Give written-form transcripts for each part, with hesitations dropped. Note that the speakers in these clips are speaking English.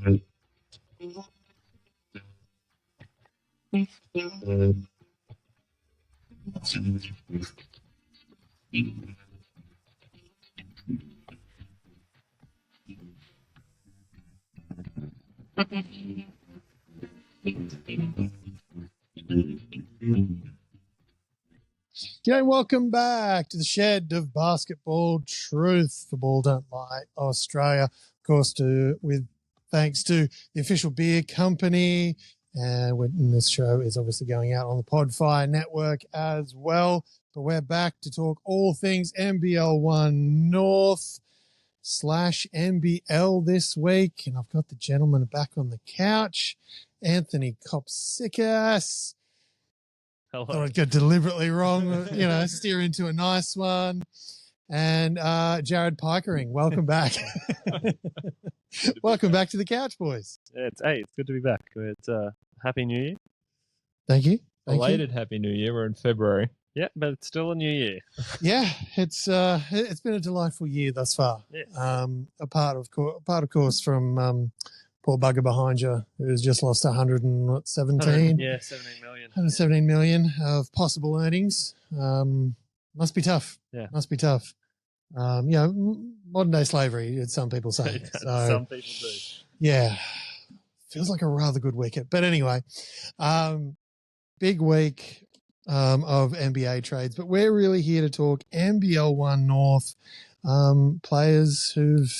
G'day, welcome back to the Shed of Basketball Truth for Ball Don't Lie Australia. Of course, with thanks to the official beer company. And this show is obviously going out on the Podfire network as well. But we're back to talk all things NBL1 North / NBL this week. And I've got the gentleman back on the couch, Anthony Kopcikas. Hello. Thought I'd go deliberately wrong, steer into a nice one. And Jared Pickering, welcome back. Welcome back to the couch, boys. Yeah, it's good to be back. It's Happy New Year. Thank you. Belated Happy New Year. We're in February. Yeah, but it's still a new year. Yeah, it's been a delightful year thus far. Yes. Apart of course from poor bugger behind you who's just lost 117. Yeah, 17 million. 117 million of possible earnings. Must be tough. Yeah. Must be tough. Modern day slavery, as some people say. So, some people do. yeah. Feels like a rather good wicket. But anyway, big week of NBA trades. But we're really here to talk NBL1 North players who've,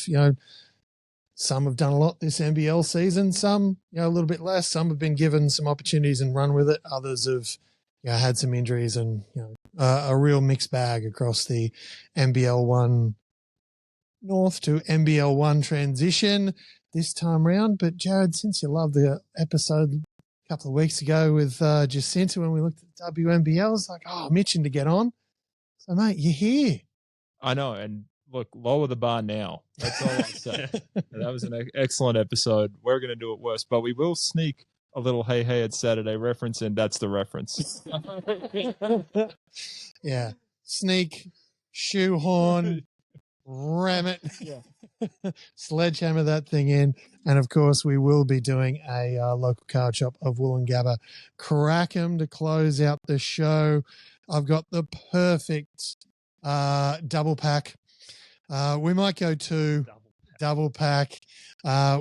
some have done a lot this NBL season, some, a little bit less. Some have been given some opportunities and run with it. Others have, had some injuries and, a real mixed bag across the NBL1 North to NBL1 transition this time round. But Jared, since you loved the episode a couple of weeks ago with Jacinta when we looked at WNBL, I was like, I'm itching to get on. So, mate, you're here. I know, and look, lower the bar now. That's all I say. That was an excellent episode. We're going to do it worse, but we will sneak a little hey, it's Saturday reference, and that's the reference. Yeah. Sneak, shoehorn, ram it, sledgehammer that thing in. And, of course, we will be doing a local card shop of Woolloongabba Crackem to close out the show. I've got the perfect double pack. We might go to double pack.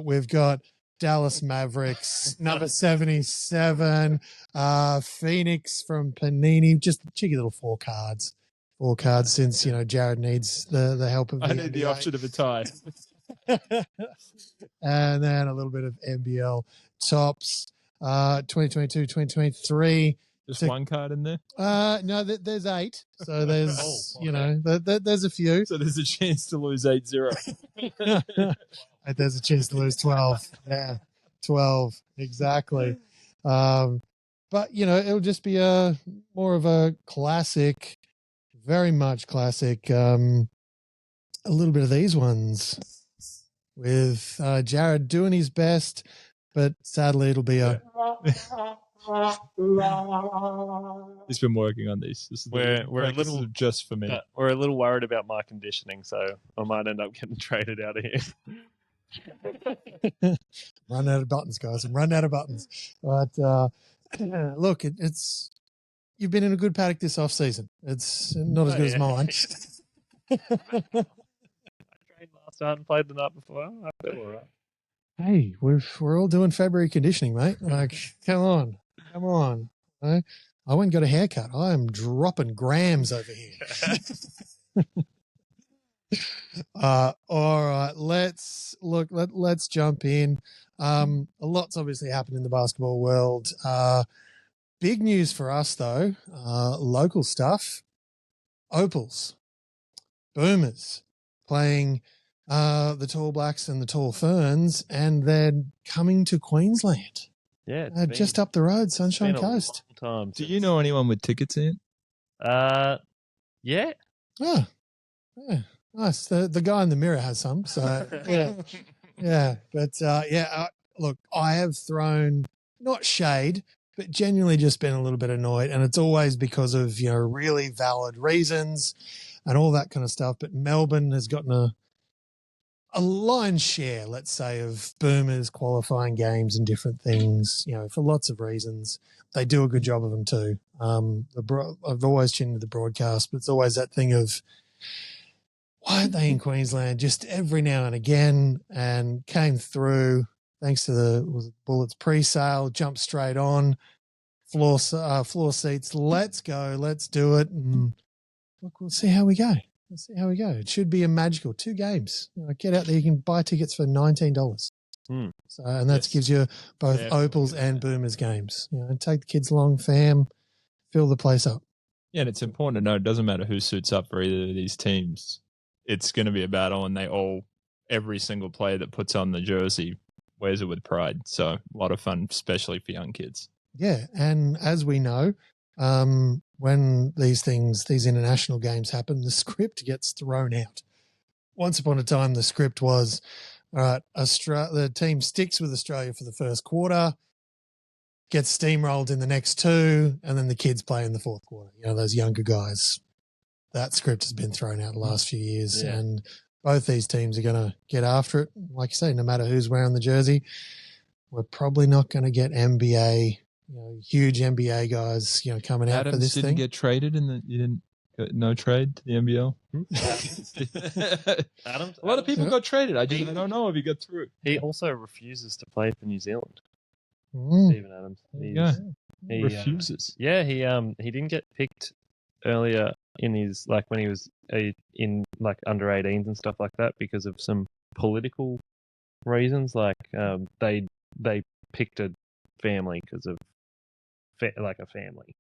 We've got Dallas Mavericks, number 77, Phoenix from Panini, just cheeky little four cards since, Jared needs the help of I need the option of a tie. And then a little bit of NBL tops, 2022, 2023. Just one card in there? No, there's 8. So there's, there's a few. So there's a chance to lose 8-0. There's a chance to lose 12. Yeah, 12. Exactly. But, it'll just be more of a classic, very much classic, a little bit of these ones with Jared doing his best, but sadly it'll be a... He's been working on these. We're a little just for me. We're a little worried about my conditioning, so I might end up getting traded out of here. Run out of buttons, guys. I'm running out of buttons. But look, it's you've been in a good paddock this off season. It's not as good as mine. I trained last night and played the night before. I feel all right. Hey, we're all doing February conditioning, mate. Like, come on. I went and got a haircut. I am dropping grams over here. All right, let's jump in. A lot's obviously happened in the basketball world. Big news for us though, local stuff. Opals, Boomers playing the Tall Blacks and the Tall Ferns, and they're coming to Queensland. Yeah, just up the road, Sunshine Coast. Do you know anyone with tickets in? Yeah. Oh, yeah. Nice. The guy in the mirror has some. So yeah. But look, I have thrown not shade, but genuinely just been a little bit annoyed, and it's always because of really valid reasons and all that kind of stuff. But Melbourne has gotten a lion's share, let's say, of Boomers qualifying games and different things, for lots of reasons. They do a good job of them too. I've always tuned into the broadcast, but it's always that thing of, why aren't they in Queensland just every now and again, and came through thanks to the Bullets pre-sale, jumped straight on, floor seats, let's go, let's do it. And look, we'll see how we go. Let's see how we go. It should be a magical 2 games. Get out there. You can buy tickets for $19. So, and that gives you both Opals and Boomers games. And take the kids along, fam, fill the place up. Yeah, and it's important to know it doesn't matter who suits up for either of these teams. It's going to be a battle, and every single player that puts on the jersey wears it with pride. So a lot of fun, especially for young kids. Yeah, and as we know, when these international games happen, the script gets thrown out. Once upon a time, the script was, all right, the team sticks with Australia for the first quarter, gets steamrolled in the next 2, and then the kids play in the fourth quarter. Those younger guys. That script has been thrown out the last few years, and both these teams are going to get after it. Like you say, no matter who's wearing the jersey, we're probably not going to get NBA, huge NBA guys, coming out for this thing. Didn't get traded you didn't no trade to the NBL. Adams. A lot of people got traded. I don't know if he got through. He also refuses to play for New Zealand. Stephen Adams. He refuses. He didn't get picked earlier in his when he was in under 18s and stuff like that because of some political reasons. They picked a family because of a family.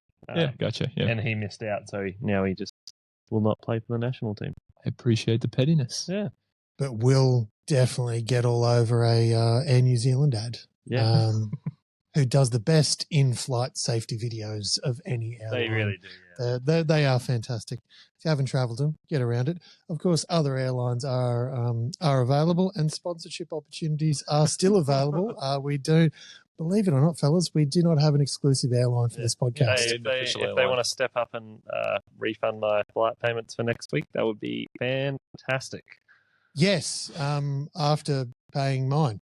Gotcha. Yeah, and he missed out, so now he just will not play for the national team. I appreciate the pettiness. Yeah, but will definitely get all over a Air New Zealand ad. Yeah. Who does the best in-flight safety videos of any airline. They really do, They are fantastic. If you haven't travelled them, get around it. Of course, other airlines are available, and sponsorship opportunities are still available. We do, believe it or not, fellas, we do not have an exclusive airline for this podcast. If they want to step up and refund my flight payments for next week, that would be fantastic. Yes, after paying mine.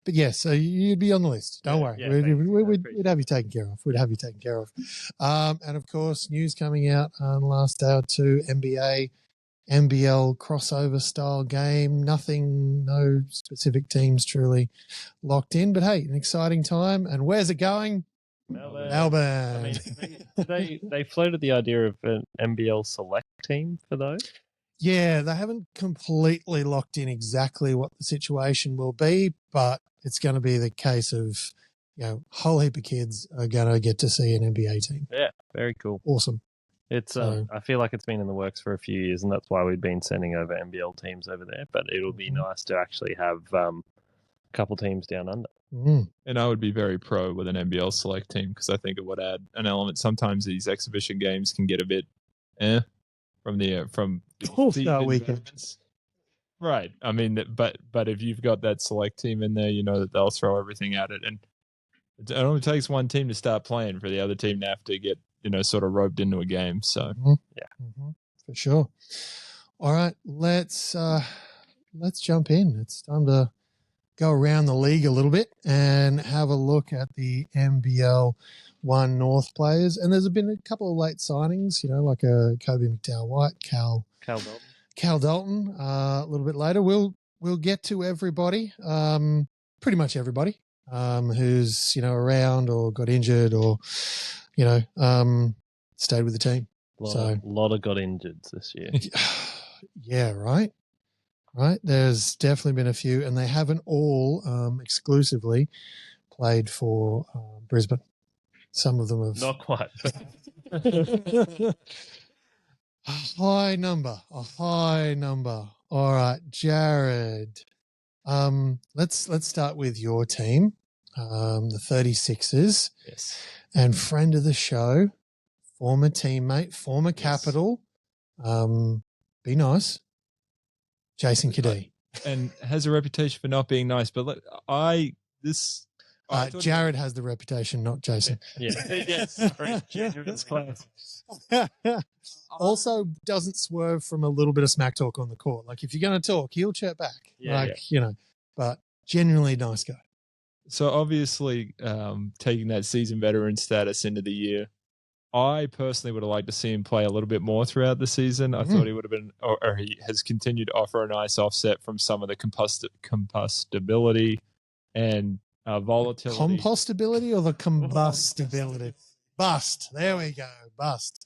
But yes, so you'd be on the list. Don't worry. We'd have you taken care of. And of course, news coming out on the last day or two, NBA, NBL crossover style game. No specific teams truly locked in. But hey, an exciting time. And where's it going? Melbourne. They floated the idea of an NBL select team for those. Yeah, they haven't completely locked in exactly what the situation will be, but it's going to be the case of, a whole heap of kids are going to get to see an NBA team. Yeah, very cool. Awesome. It's I feel like it's been in the works for a few years, and that's why we've been sending over NBL teams over there. But it'll be nice to actually have a couple teams down under. And I would be very pro with an NBL select team because I think it would add an element. Sometimes these exhibition games can get a bit from All-Star weekend. Right. I mean, but if you've got that select team in there, that they'll throw everything at it. And it only takes one team to start playing for the other team to have to get, sort of roped into a game. So, for sure. All right, let's jump in. It's time to go around the league a little bit and have a look at the NBL1 North players. And there's been a couple of late signings, like a Kobe McDowell-White, Cal Dalton. A little bit later, we'll get to everybody, pretty much everybody who's around or got injured or stayed with the team. A lot of got injured this year. Yeah, right. There's definitely been a few, and they haven't all exclusively played for Brisbane. Some of them have. Not quite. A high number. All right, Jared. Let's start with your team, the 36ers. Yes. And friend of the show, former teammate, former Capital. Be nice. Jason Kadee. And has a reputation for not being nice, but look, I thought Jared has the reputation, not Jason. Yeah. Yes. Sorry. Jared's class. Also doesn't swerve from a little bit of smack talk on the court. Like if you're going to talk, he'll chat back. Yeah, But genuinely nice guy. So obviously, taking that seasoned veteran status into the year, I personally would have liked to see him play a little bit more throughout the season. I thought he would have been, or he has continued to offer a nice offset from some of the combustibility and volatility. Compostability or the combustibility? Bust. There we go. Bust.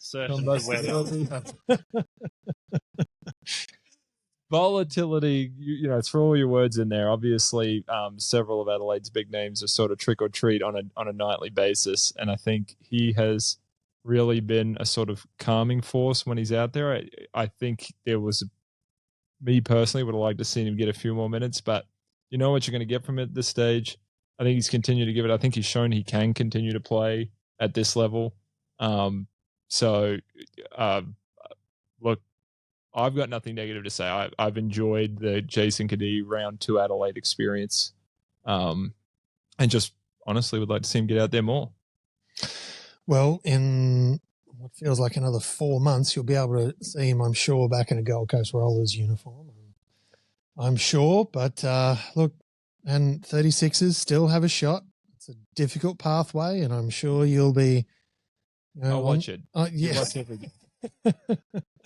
Volatility, throw all your words in there. Obviously, several of Adelaide's big names are sort of trick or treat on a nightly basis, and I think he has really been a sort of calming force when he's out there. I think me personally would have liked to see him get a few more minutes, but you know what you're going to get from it at this stage. I think he's continued to give it. I think he's shown he can continue to play at this level. Look, I've got nothing negative to say. I've enjoyed the Jason Kadee round 2 Adelaide experience, and just honestly would like to see him get out there more. Well, in what feels like another 4 months, you'll be able to see him, I'm sure, back in a Gold Coast Rollers uniform. I'm sure, but look, and 36ers still have a shot. It's a difficult pathway, and I'm sure you'll be. I'll watch it. Yeah.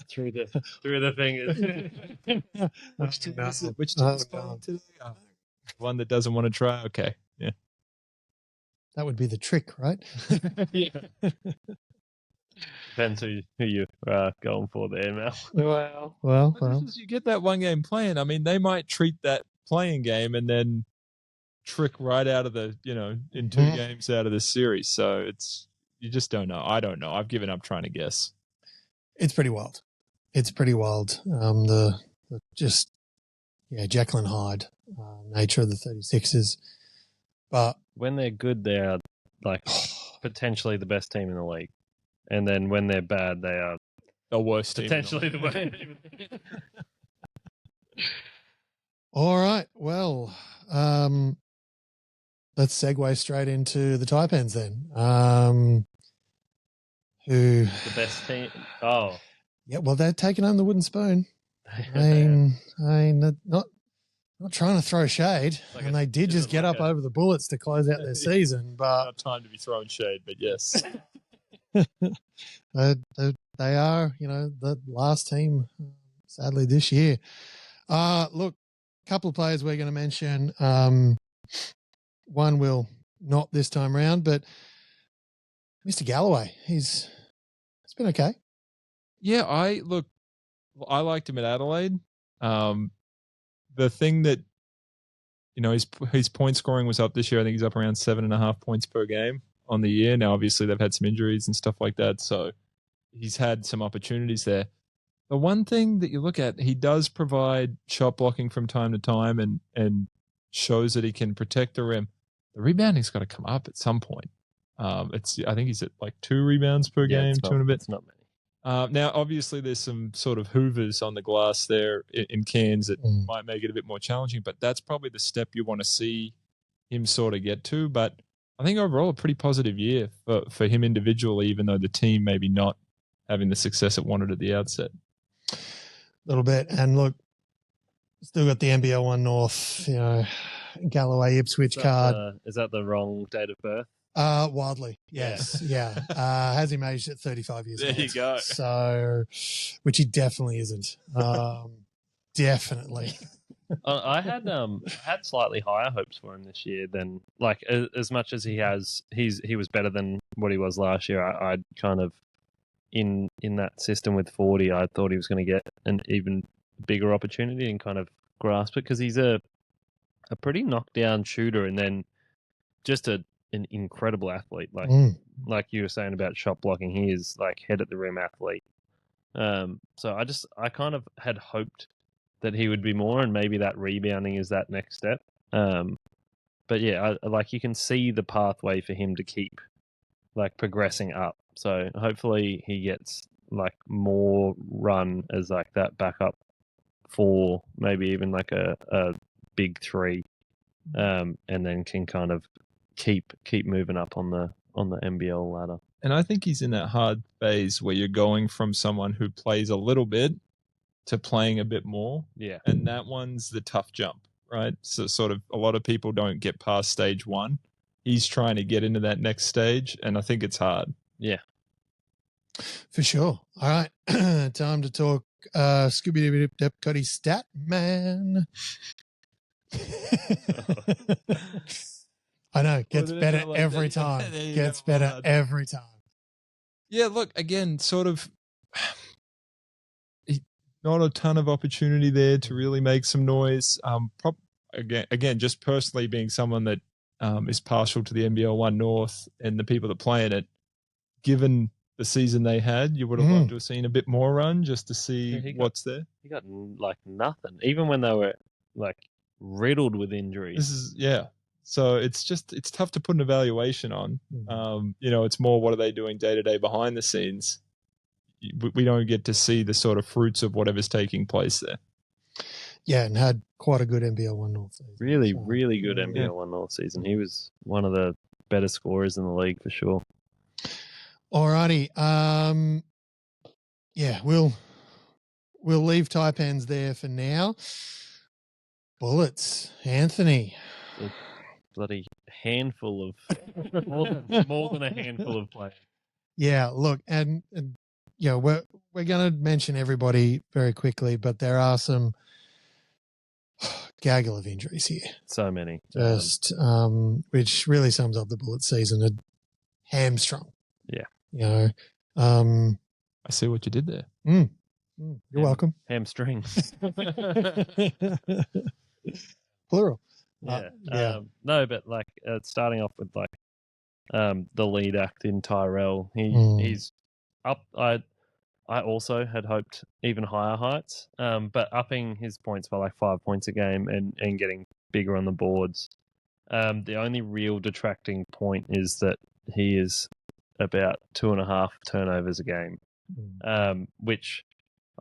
Through the fingers. Which team is it? Which team is playing today? One that doesn't want to try. Okay, yeah. That would be the trick, right? Yeah. Depends who you going for there, Mel. Well. You get that one game playing. I mean, they might treat that playing game and then trick right out of the, in 2 games out of the series. So you just don't know. I don't know. I've given up trying to guess. It's pretty wild. Jekyll and Hyde nature of the 36ers. But when they're good, they are like potentially the best team in the league. And then when they're bad, they are the worst team. Potentially the worst. All right. Well, let's segue straight into the Taipans then. Who the best team? Oh, yeah. Well, they're taking home the wooden spoon. I mean, not trying to throw shade, and they did just get up over the Bullets to close out their season. But not time to be throwing shade, but yes, they are, the last team, sadly, this year. Look, a couple of players we're going to mention. One will not this time round, but Mr. Galloway, it's been okay. Yeah, I liked him at Adelaide. The thing that, his point scoring was up this year. I think he's up around 7.5 points per game on the year. Now, obviously, they've had some injuries and stuff like that, so he's had some opportunities there. The one thing that you look at, he does provide shot blocking from time to time and shows that he can protect the rim. The rebounding's got to come up at some point. I think he's at like 2 rebounds per game, 2 and a bit. It's not many. Now, obviously, there's some sort of hoovers on the glass there in Cairns that might make it a bit more challenging, but that's probably the step you want to see him sort of get to. But I think overall a pretty positive year for him individually, even though the team maybe not having the success it wanted at the outset. A little bit. And look, still got the NBL1 North, Galloway Ipswich card. Is that the wrong date of birth? Wildly, yes, yeah. Has him aged at 35 years old. There you go. So, which he definitely isn't. Definitely. I had slightly higher hopes for him this year than as much as he has. He was better than what he was last year. I'd kind of in that system with 40. I thought he was going to get an even bigger opportunity and kind of grasp it because he's a pretty knockdown shooter and then just an incredible athlete. Like you were saying about shot blocking, he is like head at the rim athlete. So I kind of had hoped that he would be more, and maybe that rebounding is that next step. But yeah, you can see the pathway for him to keep progressing up. So hopefully he gets more run as that backup 4, maybe even a big 3, and then can kind of keep moving up on the NBL ladder. And I think he's in that hard phase where you're going from someone who plays a little bit to playing a bit more. Yeah. And that one's the tough jump, right? So sort of a lot of people don't get past stage one. He's trying to get into that next stage, and I think it's hard. Yeah. For sure. All right. Time to talk Scooby-Doo Cody Stat Man. I know. Gets better every time. Gets better every time. Yeah, look, again, sort of not a ton of opportunity there to really make some noise. Again, just personally being someone that is partial to the NBL1 North and the people that play in it, given the season they had, you would have loved to have seen a bit more run just to see what's there. He got like nothing, even when they were like riddled with injuries. So it's tough to put an evaluation on. It's more what are they doing day to day behind the scenes. We don't get to see the sort of fruits of whatever's taking place there. Yeah, and had quite a good NBL1 North season. Really good NBL1 North season. He was one of the better scorers in the league for sure. Alrighty. We'll leave Taipans there for now. Bullets, Anthony. A bloody handful of more than a handful of players. Yeah, look, and we're going to mention everybody very quickly, but there are some gaggle of injuries here. So many. Which really sums up the Bullets season. A hamstrung. Yeah. I see what you did there. You're welcome. Hamstring. Plural. No, but like starting off with like the lead act in Tyrell, he's up. I also had hoped even higher heights, but upping his points by like 5 points a game and getting bigger on the boards. The only real detracting point is that he is about 2.5 turnovers a game, which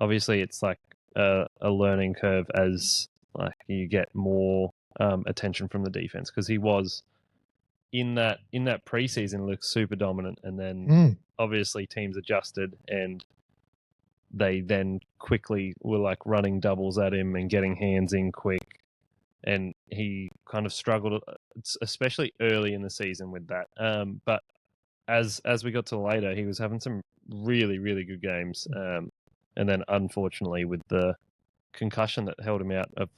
obviously it's like a learning curve as like you get more attention from the defense, because he was in that preseason looked super dominant, and then obviously teams adjusted and they then quickly were like running doubles at him and getting hands in quick, and he kind of struggled, especially early in the season with that. But as we got to later, he was having some really, really good games. And then unfortunately with the concussion that held him out of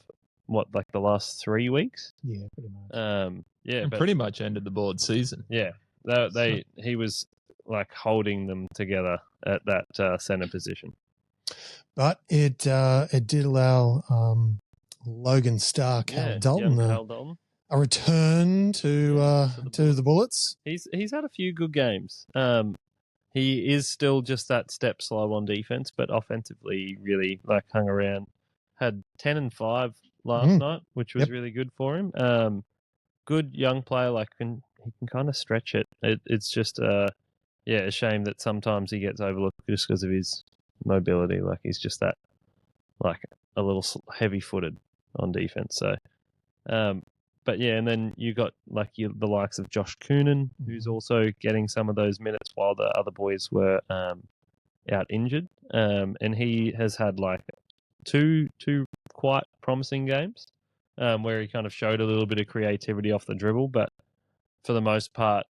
like the last 3 weeks. Yeah, pretty much. But pretty much ended the board season. Yeah. He was like holding them together at that center position. But it did allow Logan Stark, Hal Dalton, a return to the Bullets. He's had a few good games. He is still just that step slow on defense, but offensively really like hung around. Had 10 and 5 last night, which was really good for him. Good young player, like he can kind of stretch it. It's just a shame that sometimes he gets overlooked just because of his mobility. Like he's just that like a little heavy-footed on defense. So, but yeah, and then you got like the likes of Josh Coonan, who's also getting some of those minutes while the other boys were out injured, and he has had like two quite promising games where he kind of showed a little bit of creativity off the dribble, but for the most part,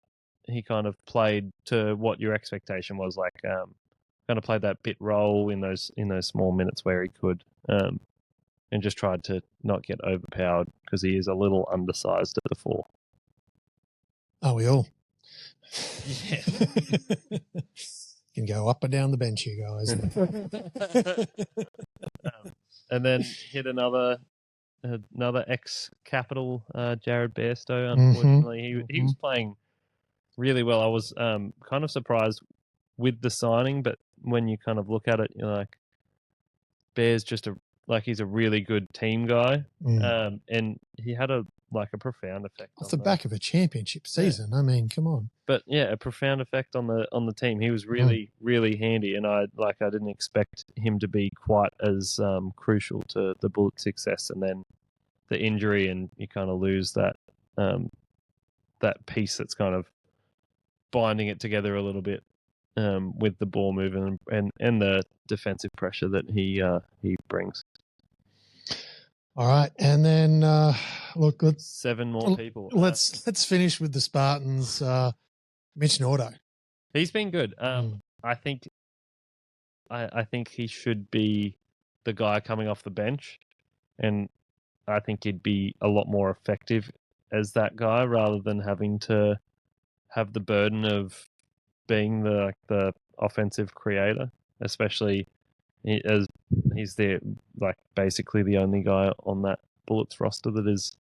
he kind of played to what your expectation was, like kind of played that bit role in those small minutes where he could, and just tried to not get overpowered because he is a little undersized at the 4. Are we all? Yeah. Can go up and down the bench here, guys. And then hit another ex-Capital, Jared Bairstow. Unfortunately, he was playing really well. I was kind of surprised with the signing, but when you kind of look at it, you're like, Bear's just he's a really good team guy, and he had a profound effect off the back of a championship season. I mean, come on. But yeah, a profound effect on the team. He was really, really handy, and I didn't expect him to be quite as crucial to the Bullets' success. And then the injury, and you kind of lose that that piece that's kind of binding it together a little bit with the ball movement and the defensive pressure that he brings. All right, and then look, let's 7 more people. Let's finish with the Spartans. Mitch Nordo. He's been good. I think he should be the guy coming off the bench, and I think he'd be a lot more effective as that guy rather than having to have the burden of being the offensive creator, especially as he's basically the only guy on that Bullets roster that is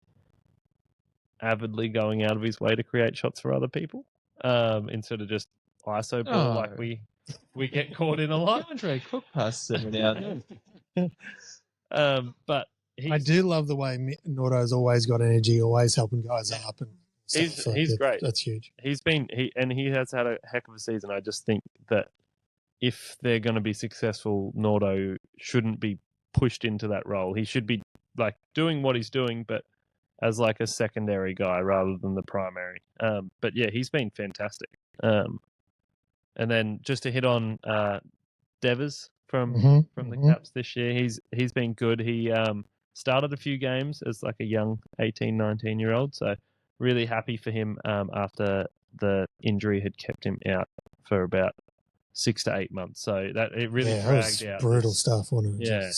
avidly going out of his way to create shots for other people, instead of just ISO ball like we get caught in a lot. Andre Cook passed it out. But I do love the way Nordo's always got energy, always helping guys up, and he's great. That's huge. He has had a heck of a season. I just think that if they're going to be successful, Nordo shouldn't be pushed into that role. He should be doing what he's doing, but as a secondary guy rather than the primary. But yeah, he's been fantastic. And then just to hit on Devers from the Caps this year, he's been good. He started a few games as a young 18, 19-year-old, so really happy for him after the injury had kept him out for about 6 to 8 months. So that it really dragged out. Brutal stuff, wasn't it? Yeah.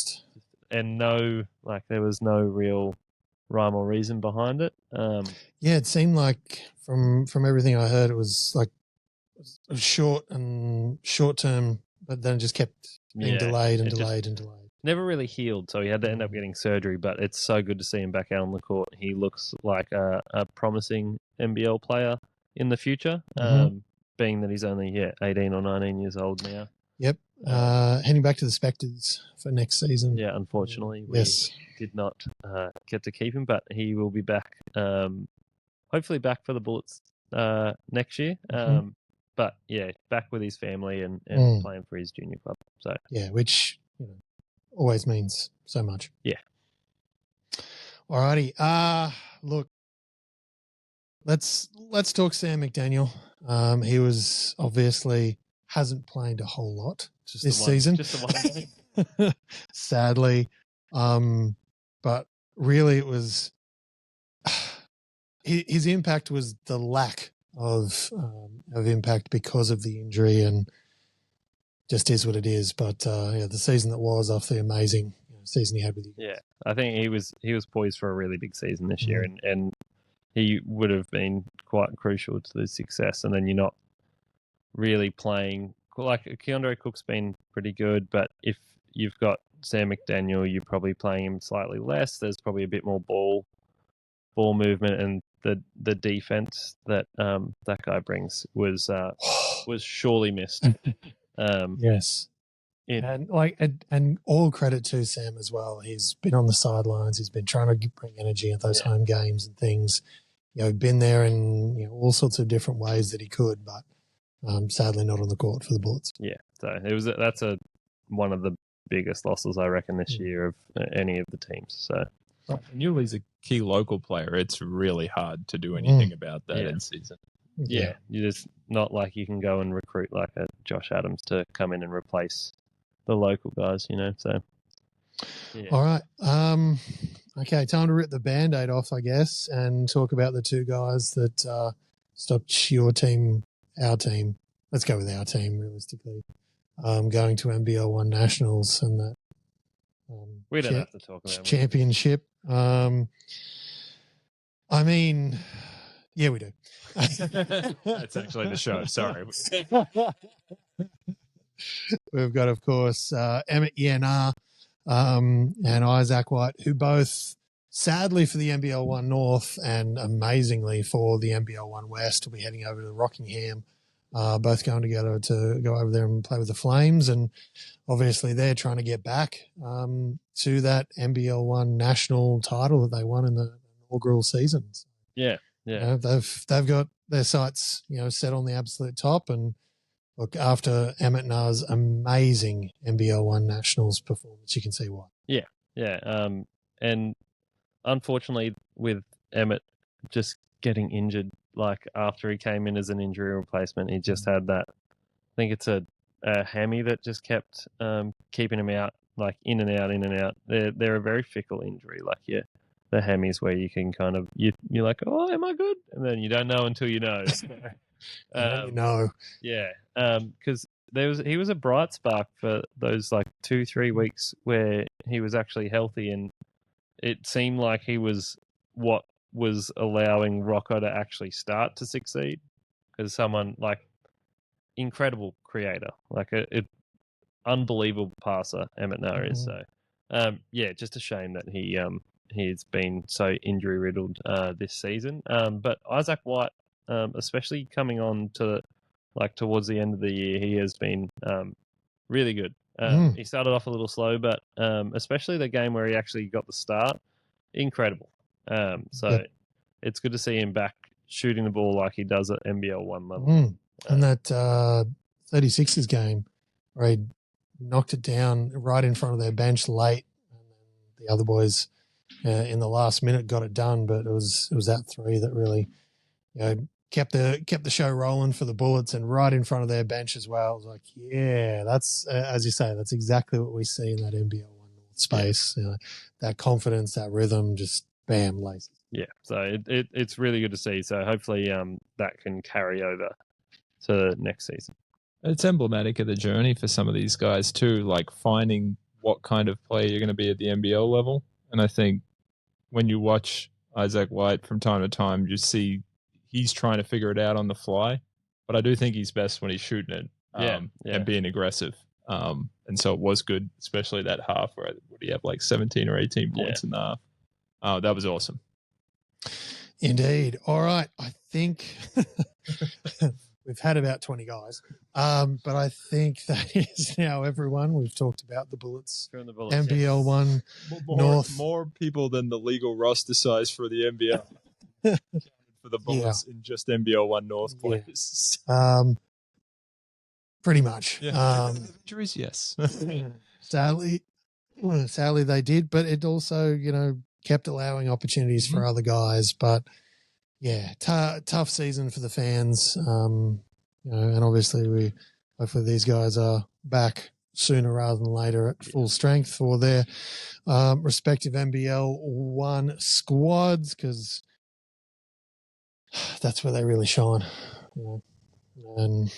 And there was no real rhyme or reason behind it. Yeah, it seemed like from everything I heard, it was short term, but then just kept being delayed and delayed and delayed. Never really healed, so he had to end up getting surgery, but it's so good to see him back out on the court. He looks like a promising NBL player in the future, being that he's only 18 or 19 years old now. Yep. Heading back to the Spectres for next season. Yeah, unfortunately, we did not get to keep him, but he will be back, hopefully back for the Bullets next year. But yeah, back with his family and playing for his junior club. So yeah, which always means so much. Yeah. Alrighty. Look, let's talk Sam McDaniel. He was obviously hasn't played a whole lot this season. Just the one. Sadly. But really it was his impact was the lack of impact because of the injury, and just is what it is. But the season that was off the amazing season he had with you. Yeah, I think he was poised for a really big season this year, and he would have been quite crucial to the success. And then you're not really playing Keandre Cook's been pretty good, but if you've got Sam McDaniel, you're probably playing him slightly less. There's probably a bit more ball movement, and the defense that that guy brings was surely missed. Yes. And all credit to Sam as well. He's been on the sidelines. He's been trying to bring energy at those home games and things. Been there in all sorts of different ways that he could, but sadly not on the court for the Bullets. Yeah, so that's one of the biggest losses I reckon this year of any of the teams. So. And Yuli's a key local player. It's really hard to do anything about that in season. Yeah, you're just not you can go and recruit a Josh Adams to come in and replace the local guys, So, yeah. All right. Okay, time to rip the Band-Aid off, I guess, and talk about the two guys that stopped your team, our team. Let's go with our team, realistically. Going to NBL1 Nationals and that. We don't have to talk about championship. I mean, yeah, we do. That's actually the show. Sorry. We've got, of course, Emmett Yenar and Isaac White, who both, sadly for the NBL1 North and amazingly for the NBL1 West, will be heading over to Rockingham. Both going together to go over there and play with the Flames, and obviously they're trying to get back to that NBL1 national title that they won in the inaugural seasons. Yeah. They've got their sights set on the absolute top, and look, after Emmett Nar's amazing NBL1 nationals performance, you can see why. And unfortunately with Emmett just getting injured like after he came in as an injury replacement, he just had that. I think it's a hammy that just kept keeping him out, like in and out, in and out. They're a very fickle injury. Like the hammies where you can kind of you're like, oh, am I good? And then you don't know until you know. You know. Yeah, because he was a bright spark for those like 2-3 weeks where he was actually healthy, and it seemed like he was what was allowing Rocco to actually start to succeed. Because someone like incredible creator, like a unbelievable passer, Emmett Noah is. So, just a shame that he's been so injury riddled this season. But Isaac White, especially coming on to like towards the end of the year, he has been really good. He started off a little slow, but especially the game where he actually got the start, incredible. It's good to see him back shooting the ball like he does at NBL1 level. And that 36ers game where he knocked it down right in front of their bench late, and then the other boys in the last minute got it done. But it was that three that really, kept the show rolling for the Bullets, and right in front of their bench as well. It was like, yeah, that's as you say, that's exactly what we see in that NBL1 North space. That confidence, that rhythm, just bam, laces. Yeah, so it's really good to see. So hopefully that can carry over to next season. It's emblematic of the journey for some of these guys too, like finding what kind of player you're going to be at the NBL level. And I think when you watch Isaac White from time to time, you see he's trying to figure it out on the fly. But I do think he's best when he's shooting it and being aggressive. And so it was good, especially that half where would he have like 17 or 18 points in the half. That was awesome. Indeed. All right. I think we've had about 20 guys. But I think that is now everyone. We've talked about the Bullets, NBL1 North. More people than the legal roster size for the NBL. For the Bullets in just NBL1 North players. Pretty much. Injuries, yes. Sadly they did, but it also, kept allowing opportunities for other guys. But tough season for the fans. And obviously hopefully these guys are back sooner rather than later at full strength for their respective NBL1 squads, because that's where they really shine. And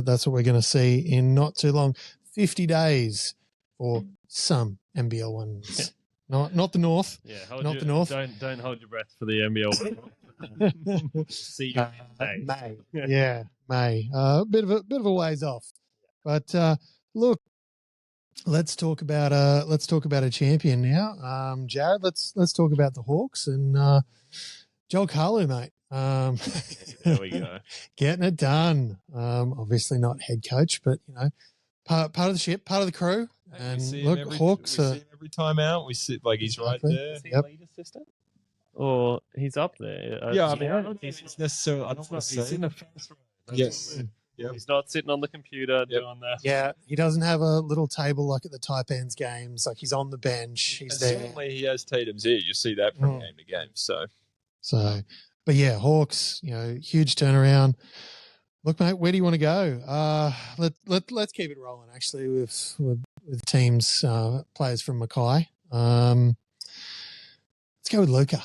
that's what we're going to see in not too long. 50 days for some NBL1s. Not the North. Yeah, the North. Don't hold your breath for the NBL. See you in May. May. A bit of a ways off. But look, let's talk about a champion now. Jared, let's talk about the Hawks and Joel Carlu, mate. There we go. Getting it done. Obviously not head coach, but part of the ship, part of the crew. And look, Hawks. We see him every time out. We sit like he's right there. Is he lead assistant? Or he's up there? I don't he's necessarily. I don't want to say. He's in the first row. Yes. Yep. He's not sitting on the computer doing that. Yeah, he doesn't have a little table like at the Taipans games. Like he's on the bench. He's there. Certainly he has Tatum's ear. You see that from game to game. So, but yeah, Hawks. Huge turnaround. Look, mate, where do you want to go? Let's keep it rolling. Actually, with teams, players from Mackay. Let's go with Luca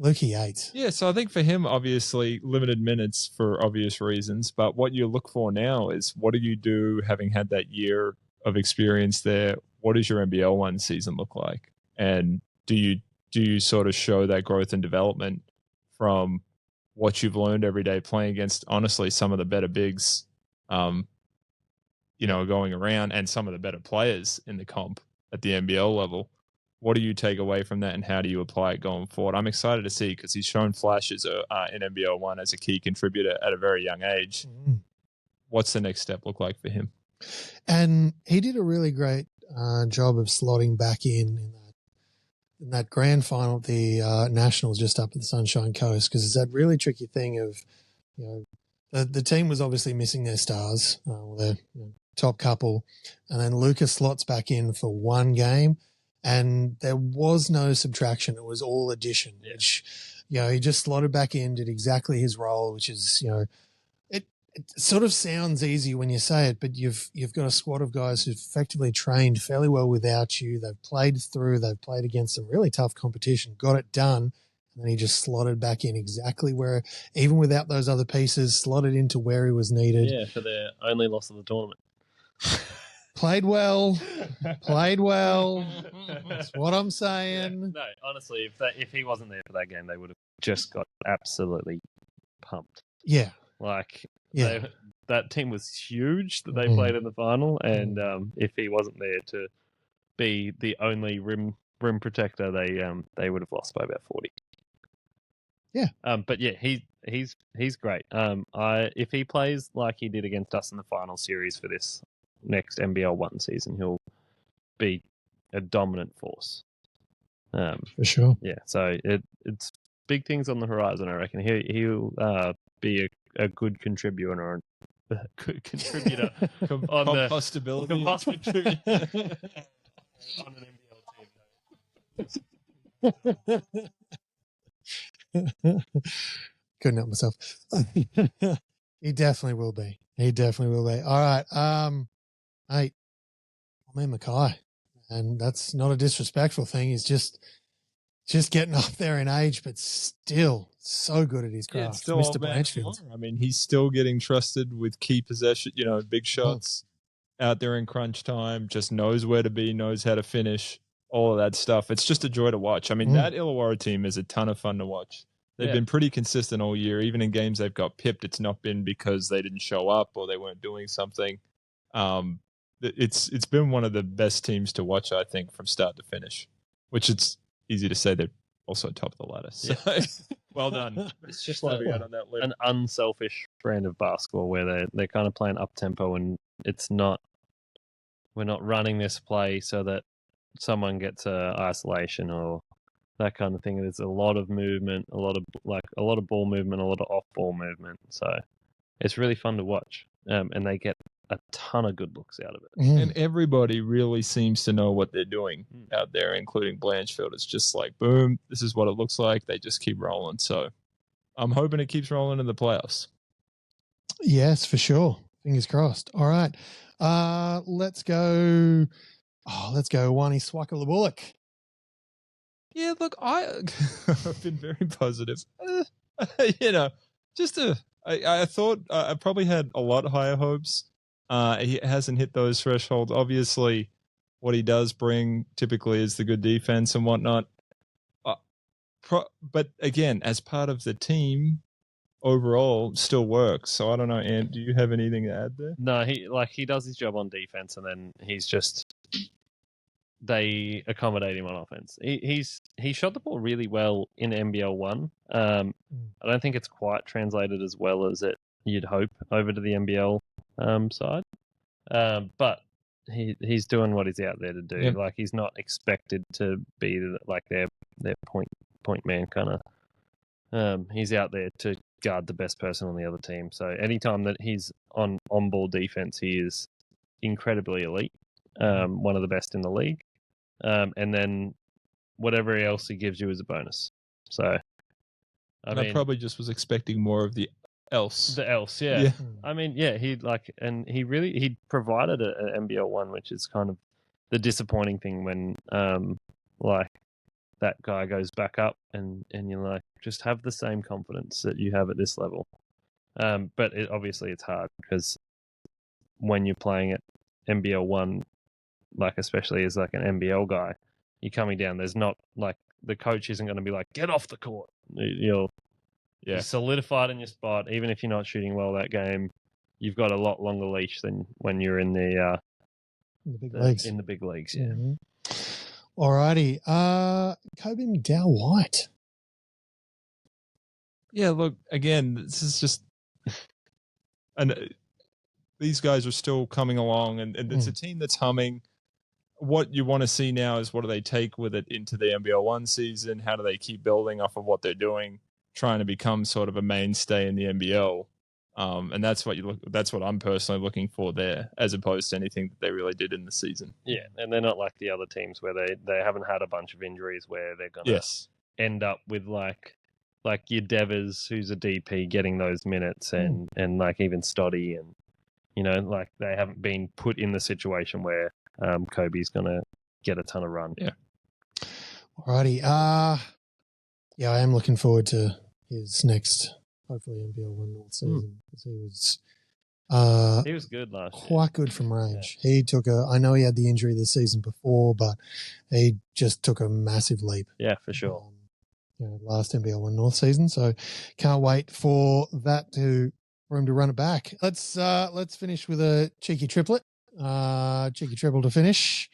Yates. Yeah, so I think for him, obviously, limited minutes for obvious reasons. But what you look for now is what do you do having had that year of experience there? What does your NBL1 season look like? And do you sort of show that growth and development from what you've learned every day playing against, honestly, some of the better bigs, going around, and some of the better players in the comp at the NBL level? What do you take away from that, and how do you apply it going forward? I'm excited to see, because he's shown flashes in NBL1 as a key contributor at a very young age. What's the next step look like for him? And he did a really great job of slotting back in that grand final at the Nationals just up at the Sunshine Coast, because it's that really tricky thing of, the team was obviously missing their stars, their top couple, and then Lucas slots back in for one game, and there was no subtraction. It was all addition, which he just slotted back in, did exactly his role, which is, it sort of sounds easy when you say it, but you've got a squad of guys who've effectively trained fairly well without you. They've played against some really tough competition, got it done, and then he just slotted back in exactly where, even without those other pieces, slotted into where he was needed. Yeah, for their only loss of the tournament. Played well. That's what I'm saying. Yeah, no, honestly, if he wasn't there for that game, they would have just got absolutely pumped. Yeah. That team was huge that they played in the final, and if he wasn't there to be the only rim protector, they would have lost by about 40. Yeah. But yeah, he's great. If he plays like he did against us in the final series for this next NBL1 season, he'll be a dominant force. For sure. Yeah, so it's big things on the horizon. I reckon he'll be a good contributor on compostability on an NBL team. Couldn't help myself. He definitely will be. All right. Hey, I'm in Mackay, and that's not a disrespectful thing. He's just getting up there in age, but still so good at his craft. It's still Mr. Blanchfield. I mean, he's still getting trusted with key possession, big shots out there in crunch time, just knows where to be, knows how to finish, all of that stuff. It's just a joy to watch. I mean, that Illawarra team is a ton of fun to watch. They've been pretty consistent all year. Even in games they've got pipped, it's not been because they didn't show up or they weren't doing something. It's been one of the best teams to watch, I think, from start to finish, which it's easy to say they're also top of the ladder. So well done. It's just like an unselfish brand of basketball where they're kind of playing up tempo, and we're not running this play so that someone gets isolation or that kind of thing. There's a lot of movement, a lot of ball movement, a lot of off ball movement. So it's really fun to watch, and they get a ton of good looks out of it. And everybody really seems to know what they're doing out there, including Blanchfield. It's just like, boom, this is what it looks like. They just keep rolling. So I'm hoping it keeps rolling in the playoffs. Yes, for sure. Fingers crossed. All right. Let's go. Wani Swaka-Bullock. Yeah, look, I've been very positive. I thought I probably had a lot higher hopes. He hasn't hit those thresholds. Obviously, what he does bring typically is the good defense and whatnot. But again, as part of the team, overall, still works. So I don't know, Ant, do you have anything to add there? No, he does his job on defense, and then they accommodate him on offense. He shot the ball really well in NBL1. I don't think it's quite translated as well as you'd hope over to the NBL side. But he's doing what he's out there to do. Yep. Like, he's not expected to be like their point man kind of. He's out there to guard the best person on the other team. So anytime that he's on ball defense, he is incredibly elite. One of the best in the league. And then whatever else he gives you is a bonus. So I probably just was expecting more of the else. The else, yeah. I mean, yeah, he provided an NBL1, which is kind of the disappointing thing when that guy goes back up and you're like, just have the same confidence that you have at this level. But obviously it's hard because when you're playing at NBL1, like especially as like an NBL guy, you're coming down. There's not like the coach isn't going to be like, get off the court. You're solidified in your spot. Even if you're not shooting well that game, you've got a lot longer leash than when you're in the big leagues. In the big leagues, yeah. Mm-hmm. Alrighty, Kobe McDowell-White. Yeah, look, again, this is just, and these guys are still coming along, and it's a team that's humming. What you want to see now is what do they take with it into the NBL1 season? How do they keep building off of what they're doing, trying to become sort of a mainstay in the NBL? And that's what I'm personally looking for there, as opposed to anything that they really did in the season. Yeah, and they're not like the other teams where they haven't had a bunch of injuries where they're going to end up with like like your Devers, who's a DP, getting those minutes, and like even Stoddy, and like they haven't been put in the situation where Kobe's gonna get a ton of run. Yeah. Alrighty. Yeah, I am looking forward to his next, hopefully NBL1 North season, because he was good last year. Quite good from range. Yeah. He took I know he had the injury the season before, but he just took a massive leap. Yeah, for sure. Last NBL1 North season. So can't wait for him to run it back. Let's finish with a cheeky triplet. Cheeky triple to finish.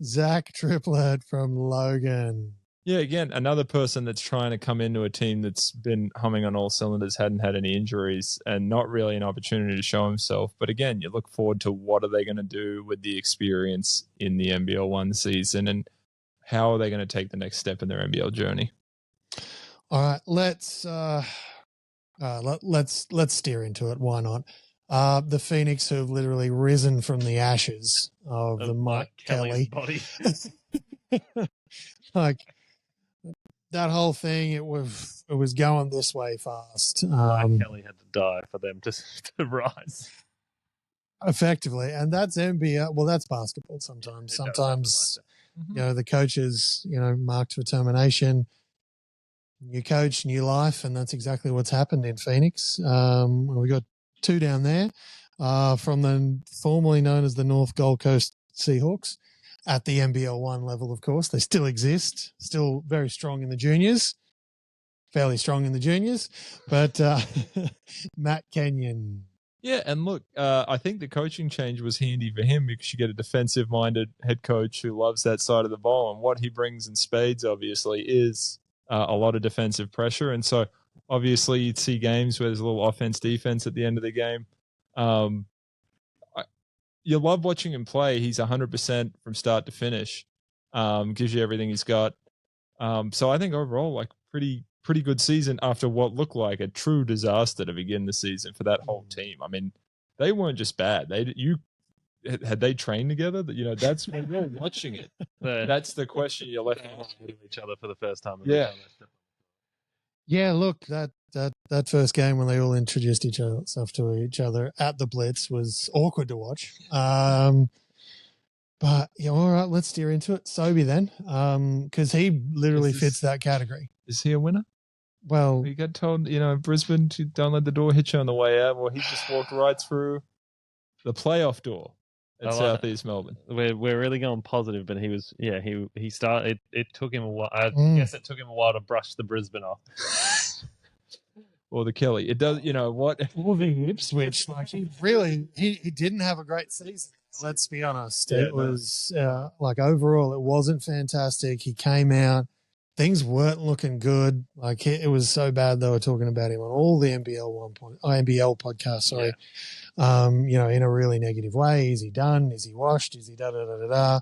Zach Triplet from Logan. Yeah, again, another person that's trying to come into a team that's been humming on all cylinders, hadn't had any injuries, and not really an opportunity to show himself. But again, you look forward to what are they going to do with the experience in the NBL1 season, and how are they going to take the next step in their NBL journey? All right, let's steer into it. Why not? The Phoenix, who have literally risen from the ashes of the Mike Kelly body. Like that whole thing, it was going this way fast. Mike Kelly had to die for them to rise. Effectively, and that's NBL. Well, that's basketball. Sometimes, the coaches, marked for termination. New coach, new life, and that's exactly what's happened in Phoenix. We got two down there from the formerly known as the North Gold Coast Seahawks at the NBL1 level, of course. They still exist, still very strong in the juniors, fairly strong in the juniors, but Matt Kenyon. Yeah, and look, I think the coaching change was handy for him because you get a defensive-minded head coach who loves that side of the ball, and what he brings in spades, obviously, is a lot of defensive pressure. And so obviously you'd see games where there's a little offense defense at the end of the game. You love watching him play. He's 100% from start to finish. Gives you everything he's got. So I think overall, like pretty good season after what looked like a true disaster to begin the season for that whole team. I mean, they weren't just bad. Had they trained together? That's when you're watching it. That's the question you're left with each other for the first time. Yeah, look, that first game when they all introduced stuff to each other at the Blitz was awkward to watch. But yeah, all right, let's steer into it. Sobey then, because he literally fits that category. Is he a winner? Well, you got told, Brisbane to don't let the door hit you on the way out. Well, he just walked right through the playoff door at Southeast Melbourne. We're really going positive, but he started. It took him a while. I guess it took him a while to brush the Brisbane off. Or the Kelly. It does, what? Or the Ipswich. Like he didn't have a great season. Let's be honest. Yeah, it was overall, it wasn't fantastic. He came out. Things weren't looking good. Like it was so bad they were talking about him on all the NBL podcasts. Sorry, in a really negative way. Is he done? Is he washed? Is he da da da da da?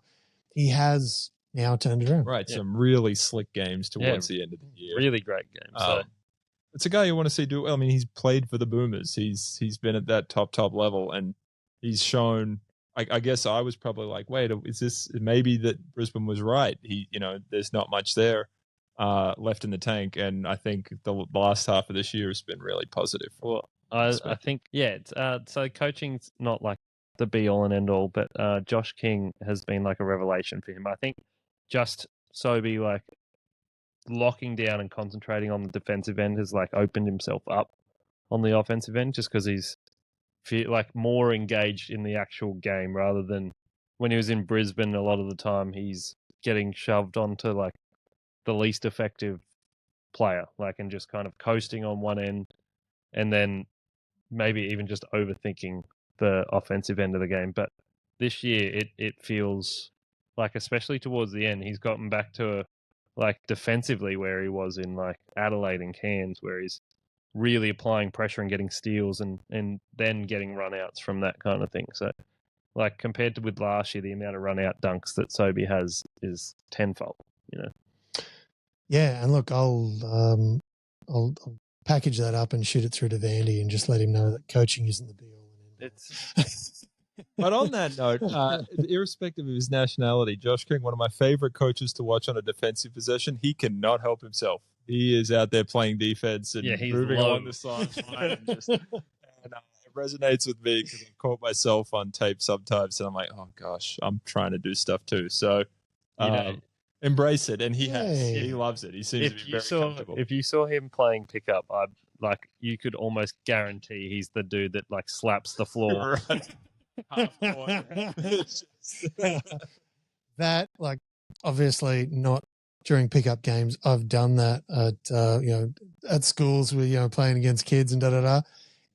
He has now turned around. Right, some really slick games towards the end of the year. Really great games. It's a guy you want to see do well. I mean, he's played for the Boomers. He's been at that top level, and he's shown. I guess I was probably like, wait, is this maybe that Brisbane was right? There's not much there left in the tank, and I think the last half of this year has been really positive. Well, I think so coaching's not like the be all and end all, but Josh King has been like a revelation for him. I think just Sobey like locking down and concentrating on the defensive end has like opened himself up on the offensive end, just because he's like more engaged in the actual game rather than when he was in Brisbane. A lot of the time he's getting shoved onto like the least effective player, like, and just kind of coasting on one end, and then maybe even just overthinking the offensive end of the game. But this year it feels like, especially towards the end, he's gotten back to like defensively where he was in like Adelaide and Cairns, where he's really applying pressure and getting steals and then getting run outs from that kind of thing. So like compared to with last year, the amount of run out dunks that Sobey has is tenfold, Yeah, and look, I'll package that up and shoot it through to Vandy and just let him know that coaching isn't the be all and end all. But on that note, irrespective of his nationality, Josh King, one of my favorite coaches to watch on a defensive possession, he cannot help himself. He is out there playing defense and moving along the sideline. And it resonates with me because I've caught myself on tape sometimes, and I'm like, oh gosh, I'm trying to do stuff too. So, embrace it, and he has. He loves it. He seems to be very comfortable. If you saw him playing pickup, you could almost guarantee he's the dude that like slaps the floor. That, like, obviously not during pickup games. I've done that at schools where playing against kids and da da da.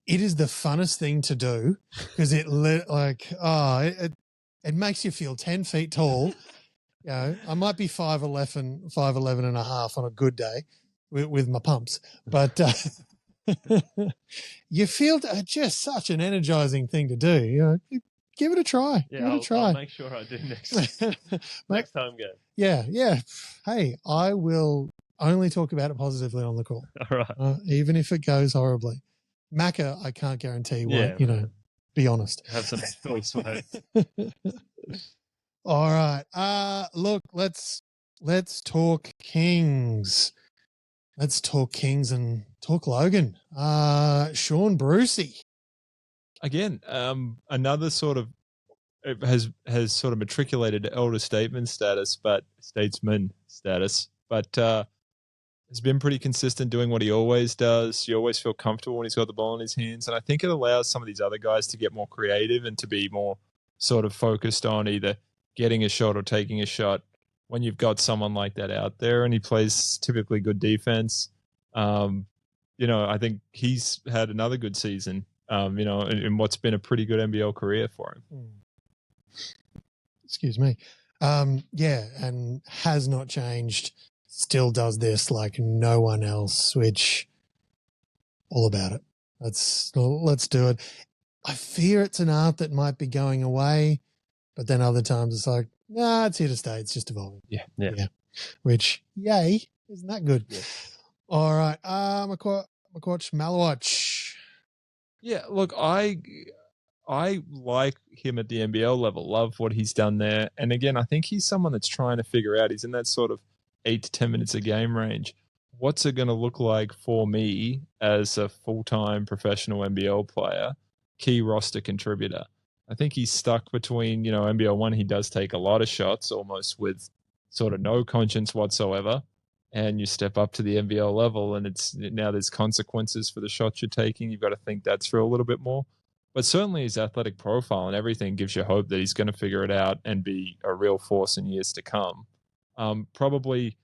It is the funnest thing to do because it makes you feel 10 feet tall. I might be 5'11 and a half on a good day with my pumps, but you feel just such an energizing thing to do. Give it a try. Yeah, I'll make sure I do next time game. Yeah. Hey, I will only talk about it positively on the call. All right. Even if it goes horribly. Macca, I can't guarantee what, be honest. Have some choice, mate. All right. Look, let's talk Kings. Let's talk Kings and talk Logan. Sean Brucey. Again, another sort of has sort of matriculated to elder statesman status, but has been pretty consistent doing what he always does. You always feel comfortable when he's got the ball in his hands, and I think it allows some of these other guys to get more creative and to be more sort of focused on either getting a shot or taking a shot when you've got someone like that out there, and he plays typically good defense. I think he's had another good season, in what's been a pretty good NBL career for him. Excuse me. And has not changed. Still does this like no one else, which all about it. Let's do it. I fear it's an art that might be going away, but then other times it's like, nah, it's here to stay. It's just evolving. Yeah. Which, yay, isn't that good? Yeah. All right. McQuatch Malawatch. Yeah, look, I like him at the NBL level. Love what he's done there. And again, I think he's someone that's trying to figure out, he's in that sort of 8 to 10 minutes a game range. What's it going to look like for me as a full-time professional NBL player, key roster contributor? I think he's stuck between, NBL1, he does take a lot of shots, almost with sort of no conscience whatsoever. And you step up to the NBL level, and now there's consequences for the shots you're taking. You've got to think that through a little bit more. But certainly his athletic profile and everything gives you hope that he's going to figure it out and be a real force in years to come. Probably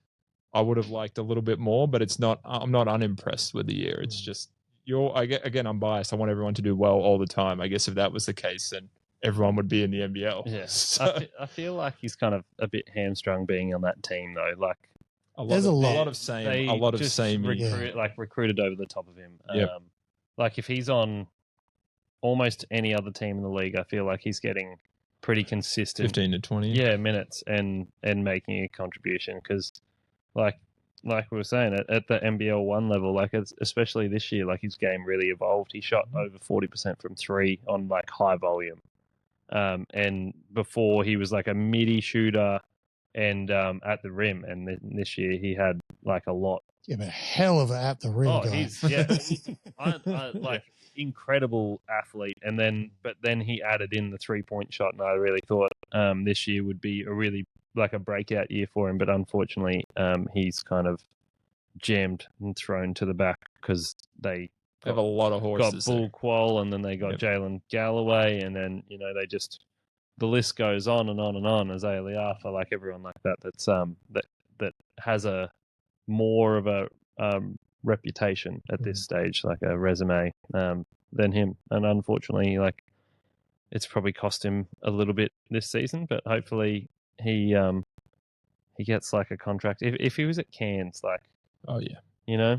I would have liked a little bit more, but I'm not unimpressed with the year. It's just, I'm biased. I want everyone to do well all the time. I guess if that was the case, then everyone would be in the NBL. Yeah. So, I feel like he's kind of a bit hamstrung being on that team though. Like there's a lot of same recruited over the top of him. Yep. Like if he's on almost any other team in the league, I feel like he's getting pretty consistent 15 to 20 minutes and making a contribution, because like we were saying at the NBL1 level, like especially this year, like his game really evolved. He shot over 40% from 3 on like high volume, and before he was like a midi shooter and at the rim, and this year he had like a lot. Yeah, but hell of a at the rim guy. I like incredible athlete, but then he added in the 3-point shot, and I really thought this year would be a really like a breakout year for him, but unfortunately he's kind of jammed and thrown to the back because they have a lot of horses. Got Bull Qual, and then they got Jalen Galloway, and then they just, the list goes on and on and on. Isaiah Liafa, like everyone like that's that has a more of a reputation at this stage, like a resume, than him. And unfortunately, like it's probably cost him a little bit this season, but hopefully he gets like a contract. If he was at Cairns, like, oh yeah,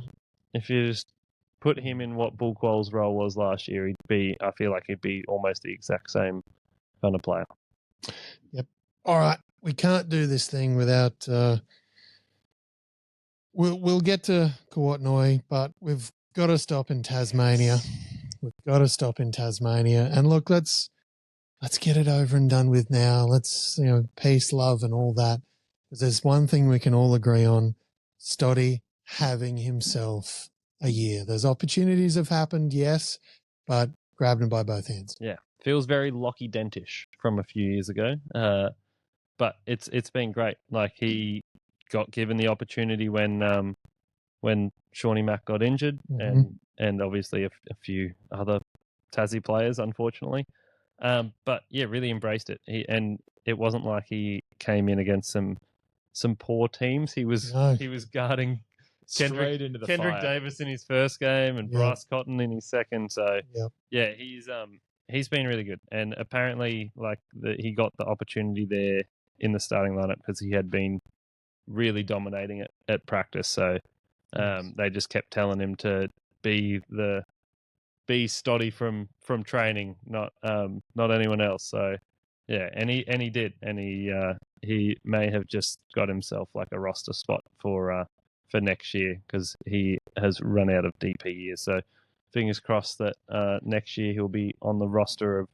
if you just put him in what Bull Qual's role was last year, I feel like he'd be almost the exact same kind of player. Yep. All right, we can't do this thing without. We'll get to Kawatnoi, but we've got to stop in Tasmania. And look, let's let's get it over and done with now. Let's, peace, love, and all that. Because there's one thing we can all agree on: Stoddy having himself a year. Those opportunities have happened, yes, but grabbed him by both hands. Yeah, feels very Lockie Dentish from a few years ago. But it's been great. Like, he got given the opportunity when Shawnee Mack got injured, and obviously a few other Tassie players, unfortunately. But yeah, really embraced it. And it wasn't like he came in against some poor teams. He was guarding Straight into the Kendrick fire. Davis in his first game and Bryce Cotton in his second. So yeah, he's been really good. And apparently, he got the opportunity there in the starting lineup because he had been really dominating it at practice. So they just kept telling him to be Stoddy from training, not anyone else. So yeah, and he did, and he may have just got himself like a roster spot for next year because he has run out of DP years. So fingers crossed that next year he'll be on the roster of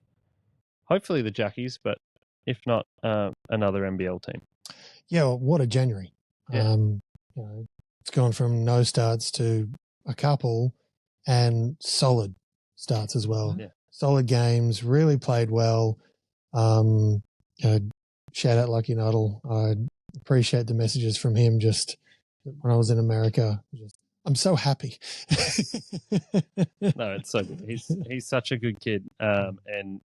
hopefully the Jackies, but if not, another NBL team. Yeah, well, what a January. Yeah. It's gone from no starts to a couple and solid starts as well. Yeah. Solid games, really played well. Shout out Lucky Nuddle. I appreciate the messages from him just when I was in America. I'm so happy. No, it's so good. He's such a good kid. And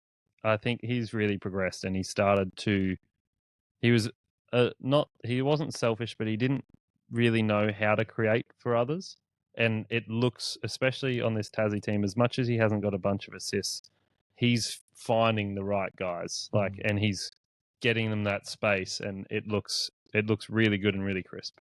I think he's really progressed, and he started to, he was he wasn't selfish, but he didn't really know how to create for others. And it looks, especially on this Tassie team, as much as he hasn't got a bunch of assists, he's finding the right guys, and he's getting them that space, and it looks really good and really crisp.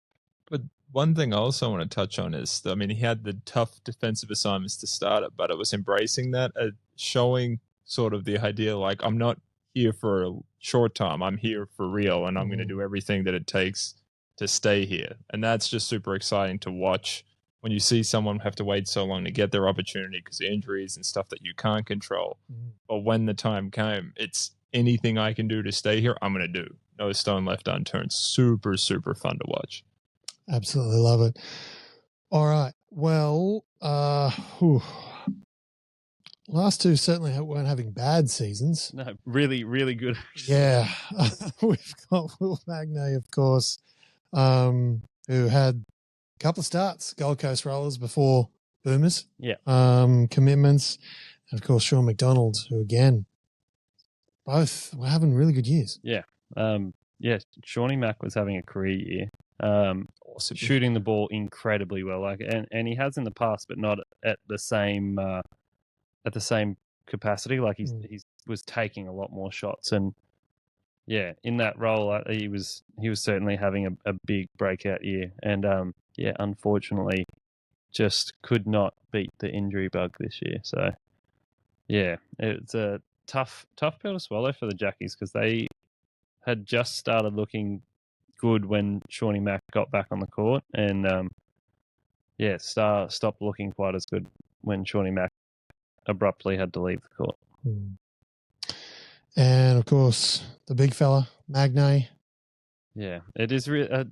But one thing I also want to touch on is, he had the tough defensive assignments to start it, but it was embracing that, showing sort of the idea, like, I'm not here for a short time, I'm here for real, and I'm going to do everything that it takes to stay here. And that's just super exciting to watch when you see someone have to wait so long to get their opportunity because of injuries and stuff that you can't control. But when the time came, it's anything I can do to stay here, I'm going to do. No stone left unturned. Super, super fun to watch. Absolutely love it. All right. Well, last two certainly weren't having bad seasons. No, really, really good. Yeah. We've got Will Magnay, of course, who had a couple of starts, Gold Coast Rollers before Boomers. Yeah. Commitments. And, of course, Sean McDonald, who, again, both were having really good years. Yeah. Shawnee Mack was having a career year. Awesome. Shooting the ball incredibly well, and he has in the past, but not at the same capacity. Like he was taking a lot more shots, and yeah, in that role, he was certainly having a big breakout year, and unfortunately, just could not beat the injury bug this year. So yeah, it's a tough pill to swallow for the Jackies because they had just started looking good when Shawnee Mack got back on the court, and stopped looking quite as good when Shawnee Mack abruptly had to leave the court. And of course, the big fella, Magnay. Yeah, it is really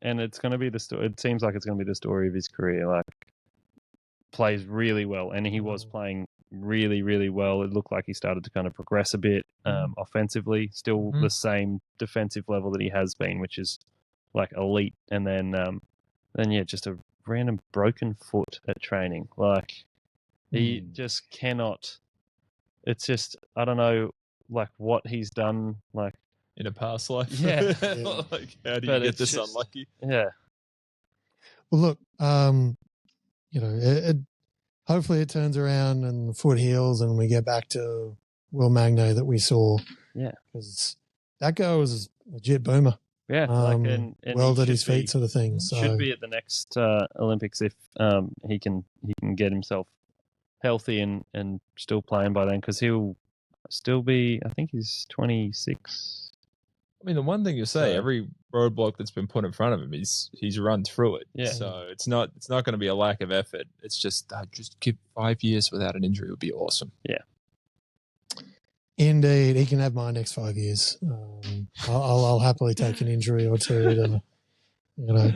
and it's going to be the story. It seems like it's going to be the story of his career. Like, plays really well, and he was playing really, really well. It looked like he started to kind of progress a bit offensively, still the same defensive level that he has been, which is like elite. And then just a random broken foot at training. Like, he just cannot. It's just, I don't know, like, what he's done, like, in a past life. Yeah. Like, how do you get this unlucky? Yeah. Well, look, hopefully it turns around and the foot heals and we get back to Will Magnay that we saw. Yeah. Because that guy was a legit boomer. Yeah. And well at his feet sort of thing. So should be at the next Olympics if he can get himself healthy and still playing by then, because he'll still be, I think he's 26. The one thing you say, every roadblock that's been put in front of him, he's run through it. Yeah. So it's not going to be a lack of effort. It's just give 5 years without an injury would be awesome. Yeah. Indeed, he can have my next 5 years. I'll happily take an injury or two to, you know.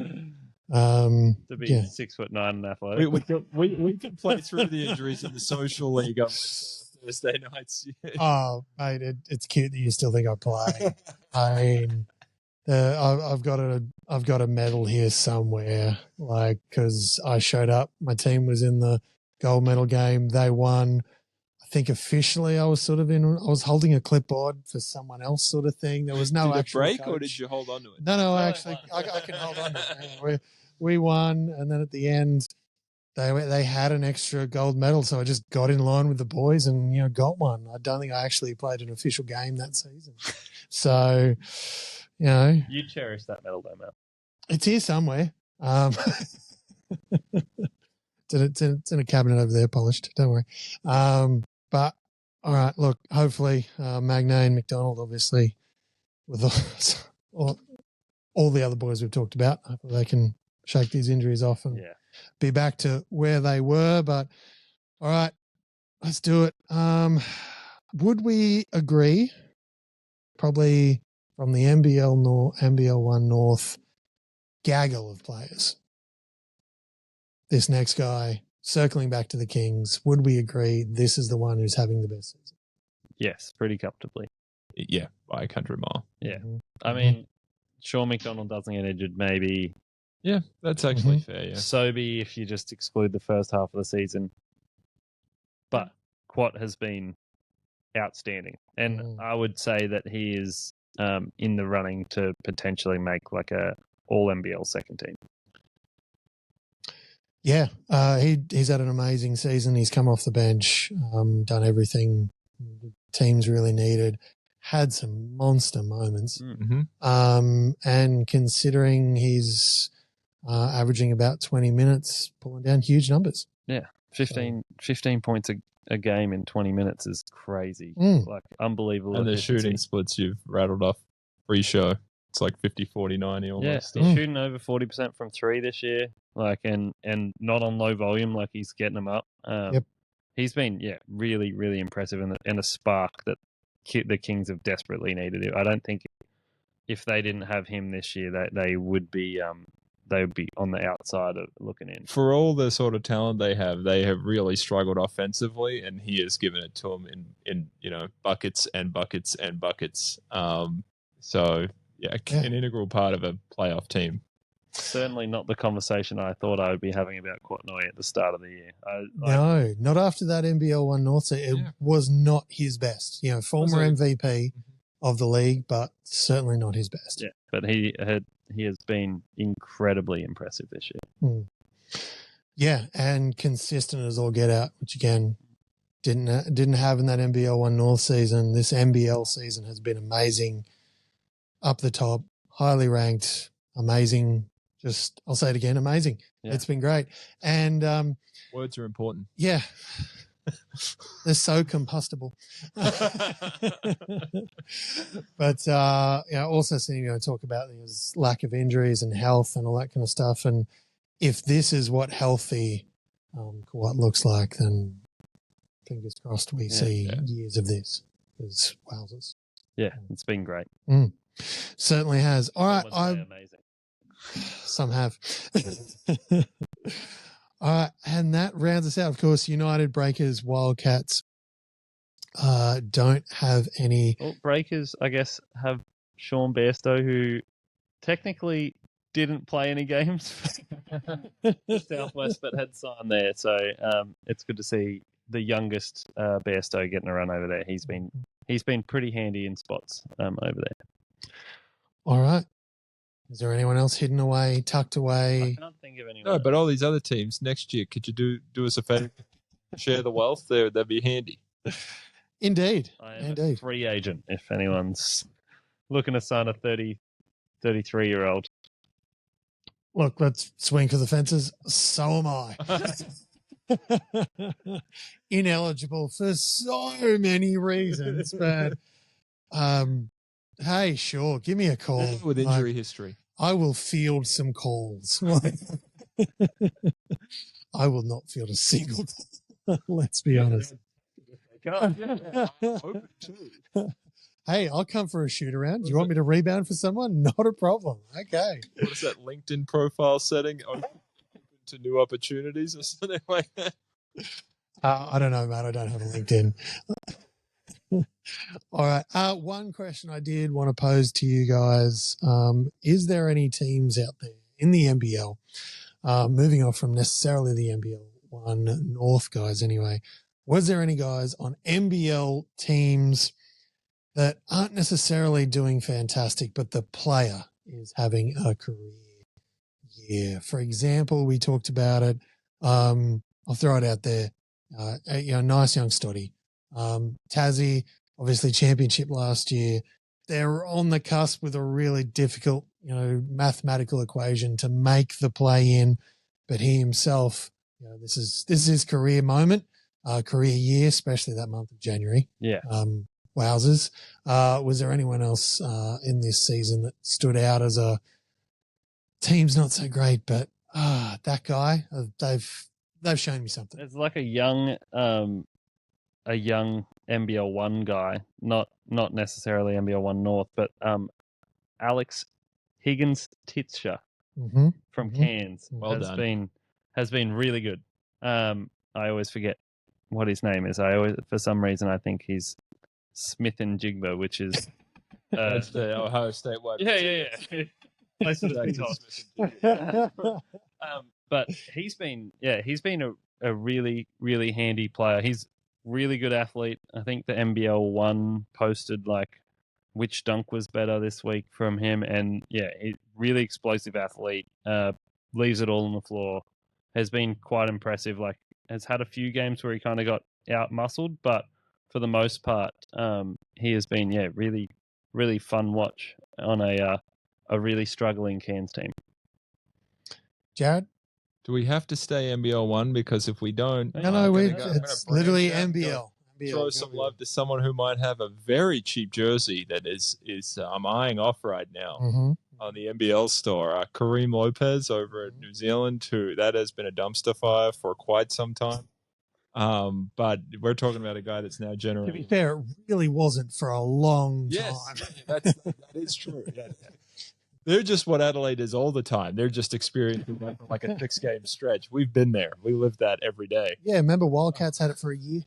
To be Yeah. 6'9" and athletic. We can play through the injuries in the social league on Thursday nights. Oh, mate, it's cute that you still think I play. I mean, I've got a medal here somewhere, like, because I showed up. My team was in the gold medal game. They won. I think officially I was holding a clipboard for someone else, sort of thing. There was no did it actual break coach. or did you hold on to it? No, actually, I can hold on to it. We won, and then at the end, they had an extra gold medal, so I just got in line with the boys and got one. I don't think I actually played an official game that season, so You cherish that medal, though, Matt. it's here somewhere. It's in a cabinet over there, polished. Don't worry. But all right, look. Hopefully, Magnay and McDonald, obviously, with all the other boys we've talked about, hopefully they can shake these injuries off and be back to where they were. But all right, let's do it. Would we agree? Probably from the NBL1 North gaggle of players. This next guy, circling back to the Kings, would we agree this is the one who's having the best season? Yes, pretty comfortably. Yeah, by a country mile. Yeah. Mm-hmm. I mean, Sean McDonald doesn't get injured, maybe. Yeah, that's actually fair, yeah. Sobey, if you just exclude the first half of the season. But Quat has been outstanding. And I would say that he is in the running to potentially make like a all-NBL second team. Yeah, he's had an amazing season. He's come off the bench, done everything the teams really needed, had some monster moments. And considering he's averaging about 20 minutes, pulling down huge numbers. Yeah, 15 points a game in 20 minutes is crazy. Like, unbelievable. And the shooting splits you've rattled off pre-show. It's like 50, 40, 90 almost. Yeah, he's shooting over 40% from three this year, like, and not on low volume, like he's getting them up. He's been, really, really impressive and a spark that the Kings have desperately needed. I don't think if they didn't have him this year, they would be on the outside of looking in. For all the sort of talent they have really struggled offensively, and he has given it to them in buckets and buckets and buckets. So. Yeah, an integral part of a playoff team. Certainly not the conversation I thought I would be having about Courtney at the start of the year. No, not after that NBL1 North. It was not his best. Former MVP of the league, but certainly not his best. Yeah, but he has been incredibly impressive this year. Yeah, and consistent as all get out, which again didn't have in that NBL1 North season. This NBL season has been amazing. Up the top, highly ranked, amazing. I'll say it again, amazing. Yeah. It's been great. And words are important. Yeah. They're so combustible. But also seeing talk about his lack of injuries and health and all that kind of stuff. And if this is what healthy what looks like, then fingers crossed we see years of this. Because wowzers. Yeah, it's been great. Certainly has. All right, amazing. Some have. All right, and that rounds us out. Of course, United, Breakers, Wildcats don't have any. Well, Breakers, I guess, have Sean Bairstow, who technically didn't play any games for Southwest, but had signed there. So it's good to see the youngest Bairstow getting a run over there. He's been pretty handy in spots over there. All right. Is there anyone else hidden away, tucked away? I can't think of anyone. No, but all these other teams next year, could you do us a favor? Share the wealth there. That'd be handy. Indeed. I am a free agent if anyone's looking to sign a 33-year-old. Look, let's swing for the fences. So am I. Ineligible for so many reasons, but hey, sure, give me a call. With injury history. I will field some calls. I will not field a single call. Let's be honest. Open too. Hey, I'll come for a shoot around. Do you want me to rebound for someone? Not a problem. Okay. What is that LinkedIn profile setting? Open to new opportunities or something like that? I don't know, Matt. I don't have a LinkedIn. All right. One question I did want to pose to you guys. Is there any teams out there in the NBL, moving off from necessarily the NBL1 North guys anyway, was there any guys on NBL teams that aren't necessarily doing fantastic, but the player is having a career year? For example, we talked about it. I'll throw it out there. Nice young Stoddy. Tassie, obviously championship last year. They're on the cusp with a really difficult, mathematical equation to make the play in, but he himself, this is his career moment, career year, especially that month of January. Yeah. Wowzers. Was there anyone else in this season that stood out as a team's not so great, but that guy, they've shown me something. It's like a young NBL1 guy, not necessarily NBL1 North, but Alex Higgins-Titscher from Cairns has been really good. I always forget what his name is. For some reason, I think he's Smith and Jigba, which is That's the Ohio State wide. Yeah. Place for the but he's been a really, really handy player. He's really good athlete. I think the NBL1 posted like which dunk was better this week from him, and he's really explosive athlete. Leaves it all on the floor. Has been quite impressive. Like, has had a few games where he kind of got out muscled, but for the most part, he has been really, really fun watch on a really struggling Cairns team. Jared? Do we have to stay NBL1? Because if we don't... it's literally NBL. Throw some love to someone who might have a very cheap jersey that is I'm eyeing off right now on the NBL store. Kareem Lopez over at New Zealand, that has been a dumpster fire for quite some time. But we're talking about a guy that's now generating... To be fair, it really wasn't for a long time. That is true. They're just what Adelaide is all the time. They're just experiencing like a 6-game stretch. We've been there. We live that every day. Yeah, remember Wildcats had it for a year?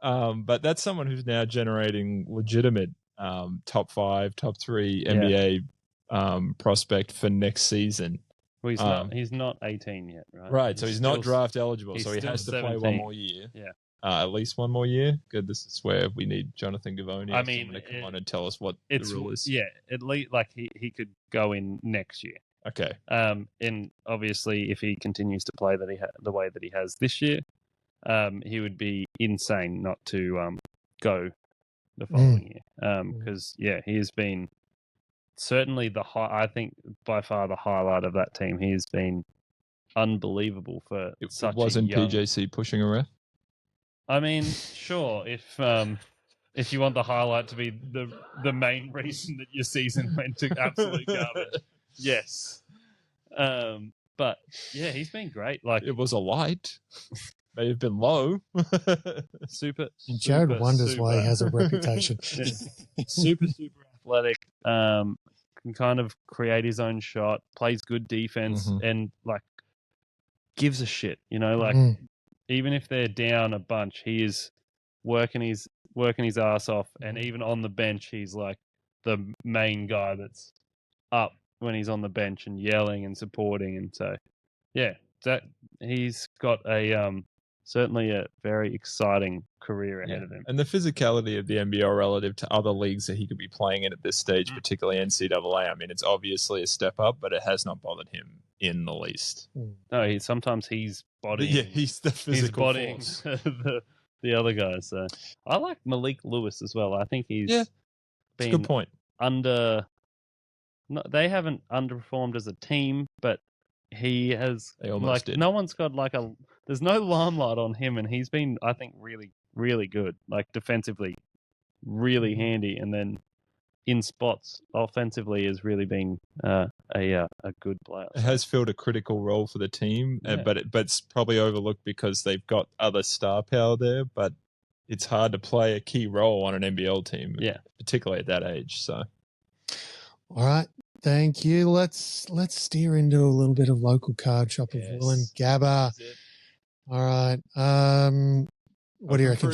But that's someone who's now generating legitimate top 5, top 3 NBA prospect for next season. Well, he's not 18 yet, right? Right, so he's not draft eligible, so he has to 17. play one more year. Yeah. At least one more year. Good. This is where we need Jonathan Gavoni to come on and tell us what the rule is. Yeah, at least like he could go in next year. Okay. And obviously, if he continues to play the way that he has this year, he would be insane not to go the following year. Because he has been certainly I think by far the highlight of that team. He has been unbelievable for such. It wasn't a young... PJC pushing a ref. I mean, sure, if you want the highlight to be the main reason that your season went to absolute garbage, yes. But he's been great. Like, it was a light, may have been low. super. And Jared wonders why he has a reputation. super athletic. Can kind of create his own shot, plays good defense, and like gives a shit. Even if they're down a bunch, he is working his ass off, and even on the bench, he's like the main guy that's up when he's on the bench and yelling and supporting. And so, that he's got a certainly a very exciting career ahead of him. And the physicality of the NBL relative to other leagues that he could be playing in at this stage, particularly NCAA. I mean, it's obviously a step up, but it has not bothered him in the least. No, sometimes he's bodying. Yeah, he's the physical force. the other guys. So I like Malik Lewis as well. I think he's been a good point. They haven't underperformed as a team, but he has. They almost did. No one's got there's no limelight on him, and he's been, I think, really, really good. Like defensively, really handy, and then in spots offensively has really been a good player. It has filled a critical role for the team, but it's probably overlooked because they've got other star power there. But it's hard to play a key role on an NBL team, particularly at that age. So, all right, thank you. Let's steer into a little bit of local card shop of Woolloongabba. All right. What do you reckon?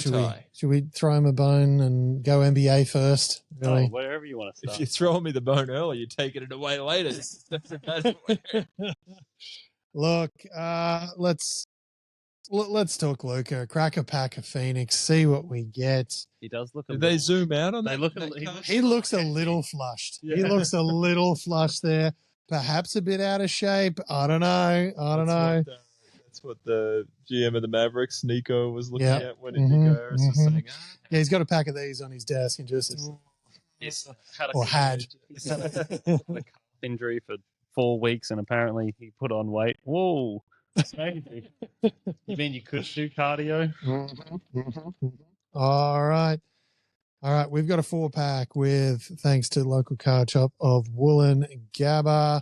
Should we throw him a bone and go NBA first? Really? Wherever you want to start. If you're throwing me the bone early, you're taking it away later. Look, let's talk Luca. Crack a pack of Phoenix. See what we get. He does look. Did they zoom out on that? He looks a little flushed. Yeah. He looks a little flushed there. Perhaps a bit out of shape. I don't know. That's what the GM of the Mavericks, Nico, was looking at when Nico Harris was saying. Yeah, he's got a pack of these on his desk and just had a calf injury for 4 weeks, and apparently he put on weight. Whoa, amazing! You mean you could do cardio? All right. We've got a 4-pack with thanks to local card shop of Woolloongabba,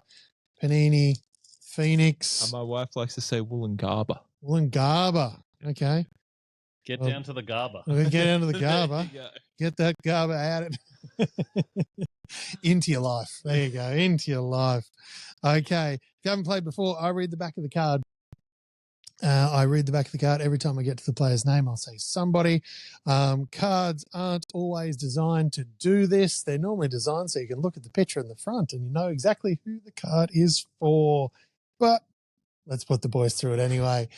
Panini, Phoenix. My wife likes to say Woolloongabba. Woolloongabba. Okay. Get down to the Garba. Get down to the Garba. Get that Garba out into your life. There you go. Into your life. Okay. If you haven't played before, I read the back of the card. I read the back of the card every time I get to the player's name. I'll say somebody. Cards aren't always designed to do this. They're normally designed so you can look at the picture in the front and you know exactly who the card is for. But let's put the boys through it anyway.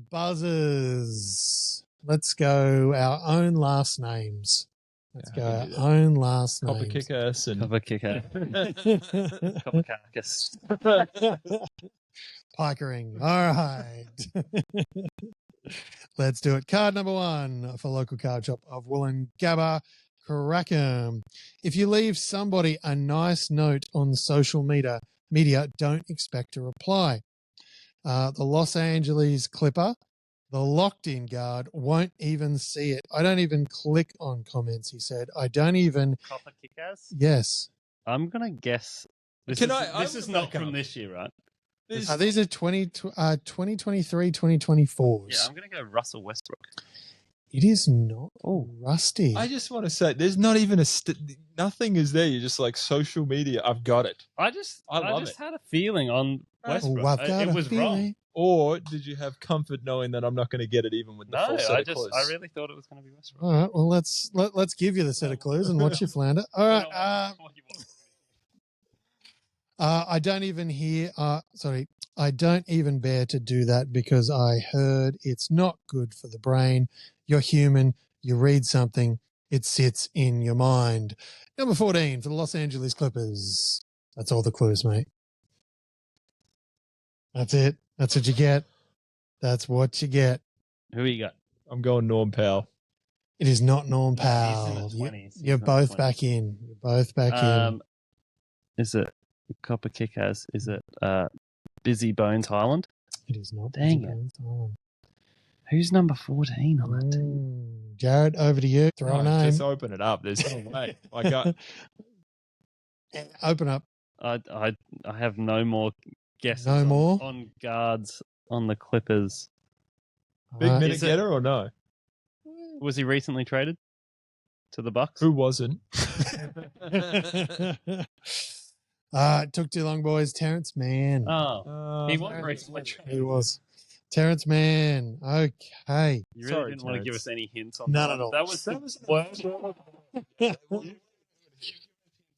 Buzzers. Let's go our own last names. Let's go our own last names. Kopcikas and Kopcikas. Pickering. All right. Let's do it. Card number 1 for local card shop of Woolloongabba, Crackem. If you leave somebody a nice note on social media, don't expect a reply. The Los Angeles Clipper, the locked-in guard, won't even see it. I don't even click on comments, he said. I don't even... Kopcikas? Yes. I'm going to guess... This is not from this year, right? These are 2023, 2024s. Yeah, I'm going to go Russell Westbrook. It is not Rusty. I just want to say, there's not even nothing is there. You're just like social media. I've got it. I just had a feeling on Westbrook. It was wrong. Or did you have comfort knowing that I'm not going to get it even with the full set of clues? I really thought it was going to be Westbrook. All right, well let's give you the set of clues and watch you flounder. All right. I don't even bear to do that because I heard it's not good for the brain. You're human. You read something. It sits in your mind. Number 14 for the Los Angeles Clippers. That's all the clues, mate. That's it. That's what you get. That's what you get. Who you got? I'm going Norm Powell. It is not Norm Powell. He's in the 20s. You're both back in. You're both back in. Is it Kopcikas? Is it Busy Bones Highland? It is not. Dang it. Who's number 14 on that team? Jared, over to you. Throw a name. Just open it up. There's no way. Open up. I have no more guesses. No more? On guards on the Clippers. Big minute getter or no? Was he recently traded to the Bucks? Who wasn't? It took too long, boys. Terrence Mann. He was recently traded. He was. Terrence Mann. Okay. You really didn't want to give us any hints on None at all. That was worst. It's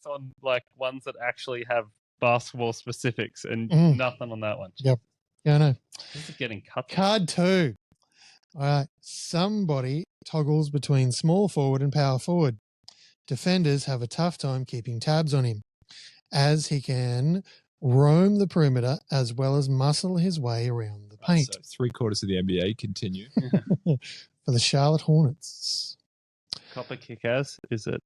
on like ones that actually have basketball specifics and nothing on that one. Yep. Yeah, I know. This is getting cut. Card 2. All right. Somebody toggles between small forward and power forward. Defenders have a tough time keeping tabs on him, as he can roam the perimeter as well as muscle his way around the paint. So 3/4 of the NBA continue. For the Charlotte Hornets. Kopcikas, is it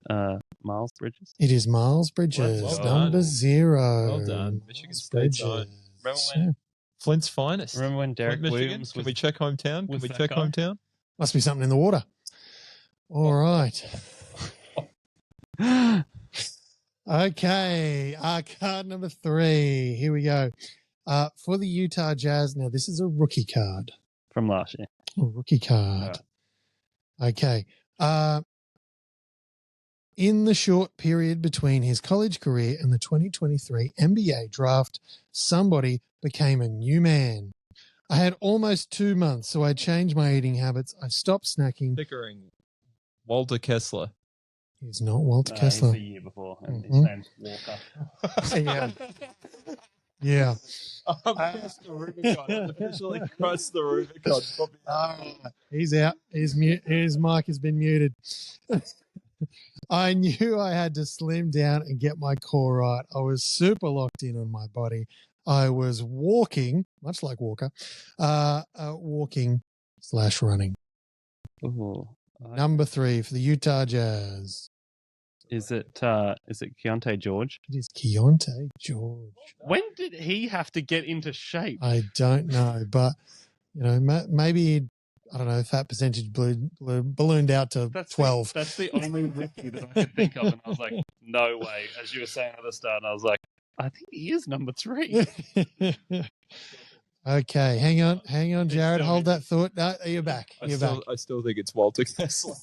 Miles Bridges? It is Miles Bridges, well number 0. Well done. Michigan State's on. Remember when Flint's finest. Remember when Derek Williams Can we check hometown? Can we check hometown? Must be something in the water. All right. Okay, card number 3. Here we go. For the Utah Jazz, now this is a rookie card. From last year. A rookie card. Okay. In the short period between his college career and the 2023 NBA draft, somebody became a new man. I had almost 2 months, so I changed my eating habits. I stopped snacking. Pickering. Walter Kessler. He's not Walter Kessler. He's the year before, and his name's Walker. Yeah. Yeah. I've crossed the Rubicon. I've officially crossed the Rubicon. He's out. His mic has been muted. I knew I had to slim down and get my core right. I was super locked in on my body. I was walking, much like Walker, walking/running. Ooh. Number 3 for the Utah Jazz. Is it Keontae George? It is Keontae George. When did he have to get into shape? I don't know, but maybe I don't know. Fat percentage ballooned out to 12. That's the only rookie that I could think of, and I was like, no way. As you were saying at the start, and I was like, I think he is number 3. Okay, hang on, Jared. Hold that thought. No, you're back. Back. I still think it's Walter Kessler.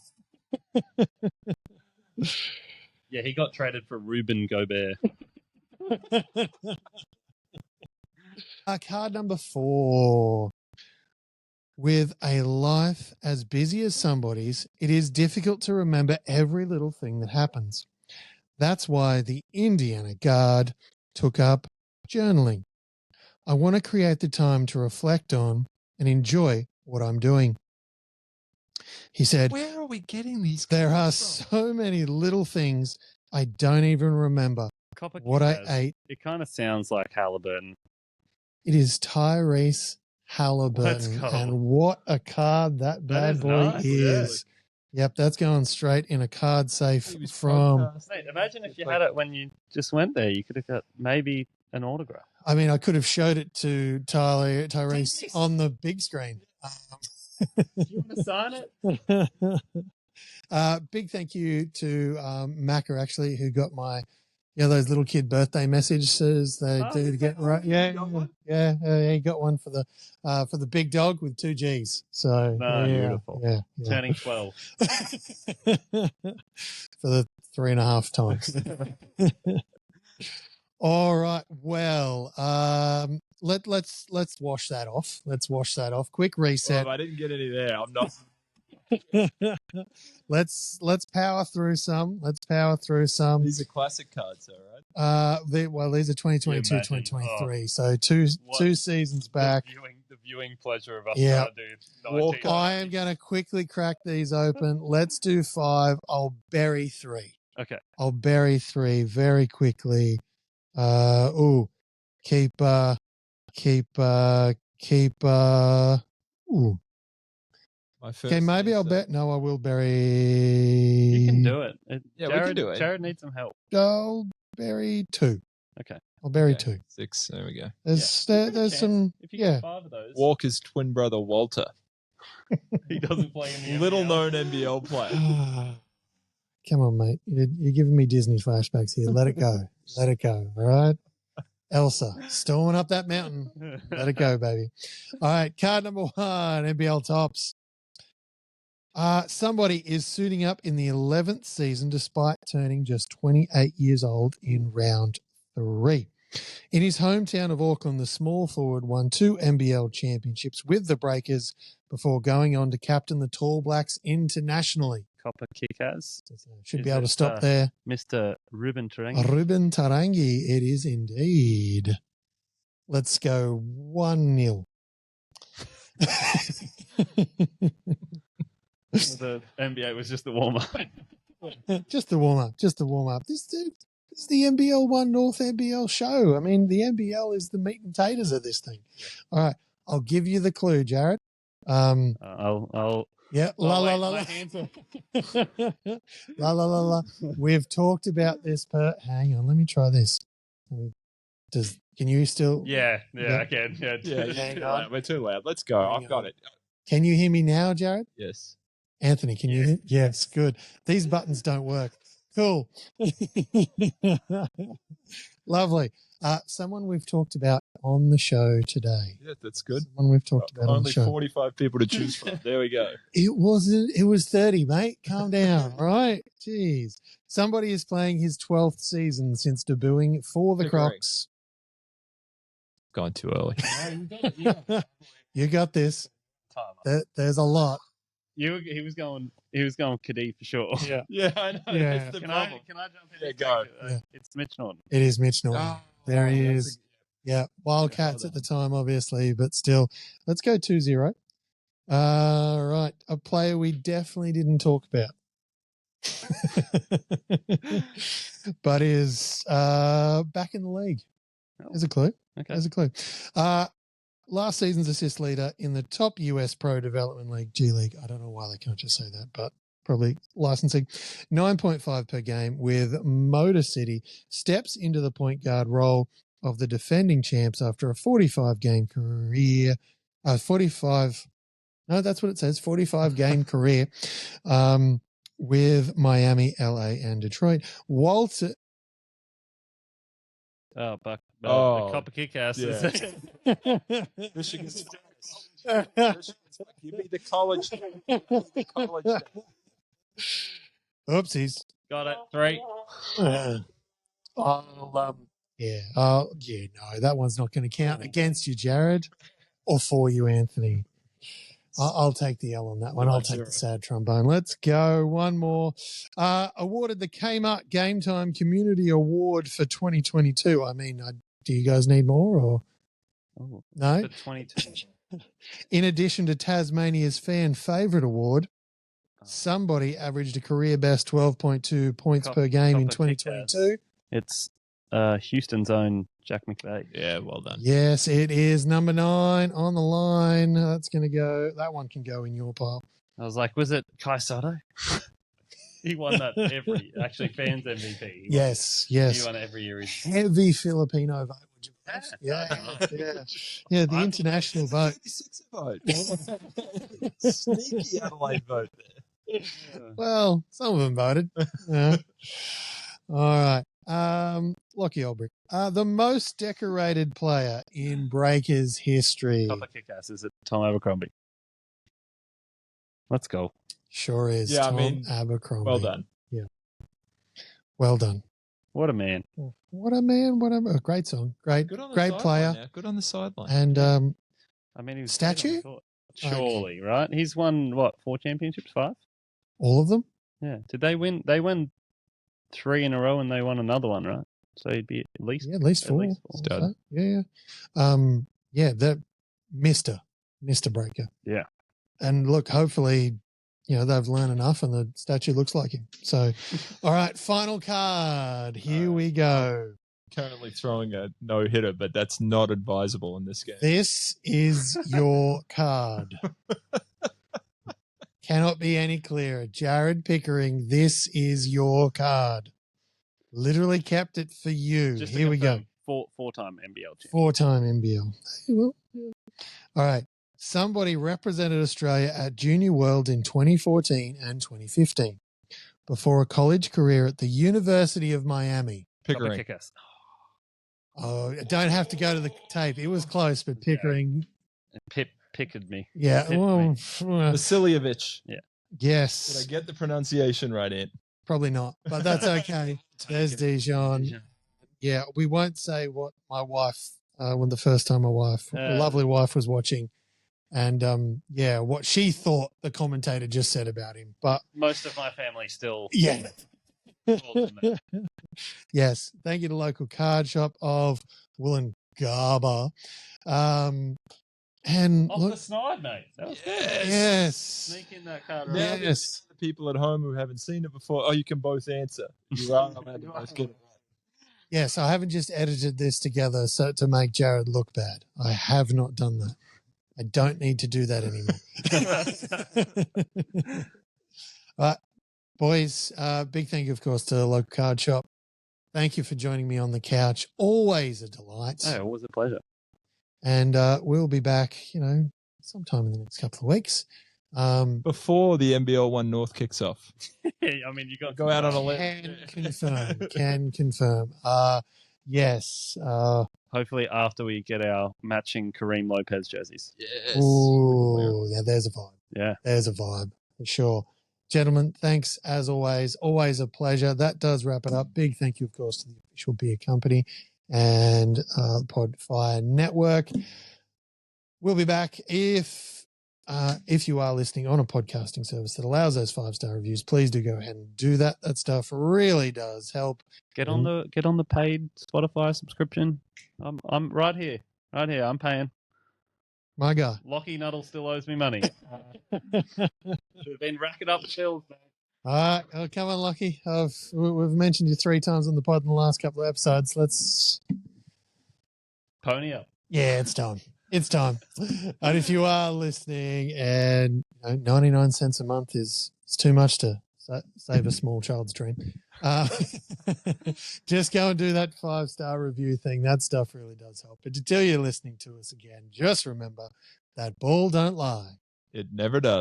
Yeah, he got traded for Ruben Gobert. Card number 4. With a life as busy as somebody's, it is difficult to remember every little thing that happens. That's why the Indiana guard took up journaling. I want to create the time to reflect on and enjoy what I'm doing. He said, where are we getting these? There are so many little things I don't even remember what I ate. It kind of sounds like Halliburton. It is Tyrese Halliburton. And what a card that bad boy is. Yep, that's going straight in a card safe from... Mate, imagine if you had it when you just went there. You could have got maybe an autograph. I mean, I could have showed it to Tyrese on the big screen. Do you want to sign it? Big thank you to Macca, actually, who got my... those little kid birthday messages they do to get right. Yeah, he got one for the big dog with 2 G's. So beautiful. Yeah. Turning 12 for the 3.5 times. All right. Well, let's wash that off. Let's wash that off. Quick reset. Well, I didn't get any there. I'm not. Let's power through some. These are classic cards, though, right? These are 2022, 2023. So two seasons back. The viewing pleasure of us trying to do. I am going to quickly crack these open. Let's do 5. I'll bury 3. Okay. I'll bury 3 very quickly. Keeper. Ooh. Okay, maybe I'll bet. No, I will bury. You can do it. We can do it. Jared needs some help. I'll bury 2. Okay. I'll bury 2. 6. There we go. There's some. If you get 5 of those. Walker's twin brother Walter. He doesn't play in the Little NBL. known NBL player. Come on, mate. You're giving me Disney flashbacks here. Let it go. Let it go. All right. Elsa, storming up that mountain. Let it go, baby. All right. Card number 1, NBL tops. Somebody is suiting up in the 11th season despite turning just 28 years old in round 3. In his hometown of Auckland, the small forward won 2 NBL championships with the Breakers before going on to captain the Tall Blacks internationally. Kopcikas. Should be able to stop there. Mr. Ruben Tarangi. Ruben Tarangi, it is indeed. Let's go 1-0. The NBA was just the warm-up. Just the warm-up. This is the NBL1 North NBL show. I mean, the NBL is the meat and taters of this thing. Yeah. All right. I'll give you the clue, Jared. I'll Yeah, la la la la. La la la la. We've talked about this. Hang on, let me try this. Can you still? Yeah, I can. Yeah, we're too loud. Let's go. I've got it. Can you hear me now, Jared? Yes. Anthony, can you hear? Yes, good. These buttons don't work. Cool. Lovely. Someone we've talked about on the show today. Yeah, that's good. Someone we've talked about on the Only show. 45 people to choose from. There we go. It wasn't. It was 30, mate. Calm down. All right. Jeez. Somebody is playing his 12th season since debuting for the Pickering. Crocs. Gone too early. You got this. There's a lot. He was going Kadee for sure. Yeah. Yeah, I know. Yeah. That's the Can problem. I jump in? Yeah, and go. take it? Yeah. It's Mitch Norton. It is Mitch Norton. Oh, There he that's is. Yeah. Wildcats well at the time, obviously, but still. Let's go 2-0. Right. A player we definitely didn't talk about. But is back in the league. There's a clue. Okay. There's a clue. Last season's assist leader in the top US Pro Development League, G League. I don't know why they can't just say that, but probably licensing. 9.5 per game with Motor City. Steps into the point guard role of the defending champs after a 45-game career. 45 game career with Miami, LA, and Detroit. Walter. Oh, Buck. Oh, the Kopcikas. yeah. Michigan State. Give me the college. Oopsies. Got it. 3. Yeah. No, that one's not going to count against you, Jared, or for you, Anthony. I'll take the L on that one. I'll take the sad trombone. Let's go. One more. Awarded the Kmart Game Time Community Award for 2022. I mean, do you guys need more or no? For 22. In addition to Tasmania's fan favourite award, somebody averaged a career best 12.2 points per game in 2022. It's Houston's own Jack McVeigh. Yeah, well done. Yes, it is number 9 on the line. That's going to go. That one can go in your pile. I was like, was it Kai Sato? He won that actually fans MVP. Yes. He won it every year. Heavy Filipino vote, would you believe? Yeah, the international vote. 36 vote. Sneaky Adelaide vote there. Well, some of them voted. Yeah. All right. Lockie Olbrich. The most decorated player in Breakers history. Kopcikas is it Tom Abercrombie? Let's go. Sure is. Yeah, Tom Abercrombie. Well done. Yeah. Well done. What a man. What a man. Great song. Great player. Now. Good on the sideline. And I mean, he was statue? Surely, right? He's won, 4 championships? 5? all of them. Yeah. Did they win? They won 3 in a row and they won another one, right? So he'd be at least 4. Stud. So, yeah. That Mr. Breaker. Yeah. And look, hopefully, they've learned enough and the statue looks like him. So, all right, final card. Here we go. Currently throwing a no-hitter, but that's not advisable in this game. This is your card. Cannot be any clearer. Jared Pickering, this is your card. Literally kept it for you. Just to Here we go. confirm, 4-time NBL champion. 4-time NBL. Well, yeah. All right. Somebody represented Australia at Junior World in 2014 and 2015 before a college career at the University of Miami. Pickering. Kopcikas. Oh, don't have to go to the tape. It was close, but Pickering. Pickered me. Yeah. Well, Vasiljevic. Yeah. yes. Did I get the pronunciation right, Ant? Probably not, but that's okay. There's Dijon. Yeah, we won't say what my wife, when the first time my wife, a lovely wife, was watching, and what she thought the commentator just said about him. But most of my family still. Yeah. calls him that. Yes. Thank you to local card shop of Woolloongabba. And Off look, the snide, mate. That was good. yes. Sneak in that card. Now Right? Yes. the people at home who haven't seen it before, you can both answer. You are allowed to both get it right. Yes, I haven't just edited this together to make Jared look bad. I have not done that. I don't need to do that anymore. But boys, big thank you, of course, to the local card shop. Thank you for joining me on the couch. Always a delight. Oh, it was a pleasure. And we'll be back, sometime in the next couple of weeks. Before the NBL1 North kicks off. I mean, you got Go out on a limb. Can confirm. Yes. Hopefully, after we get our matching Kareem Lopez jerseys. Yes. Ooh, yeah, there's a vibe. Yeah. There's a vibe for sure. Gentlemen, thanks as always. Always a pleasure. That does wrap it up. Big thank you, of course, to the official beer company and Podfire Network. We'll be back if you are listening on a podcasting service that allows those 5-star reviews. Please do go ahead and do that. That stuff really does help. Get on the paid Spotify subscription. I'm right here. I'm paying. My guy. Lockie Nuttall still owes me money. We've been racking up chills, man. All right. Oh, come on, Lucky. We've mentioned you 3 times on the pod in the last couple of episodes. Let's pony up. Yeah, it's time. It's time. And if you are listening and 99 cents a month is too much to save a small child's dream, just go and do that 5-star review thing. That stuff really does help. But to tell you listening to us again, just remember that ball don't lie. It never does.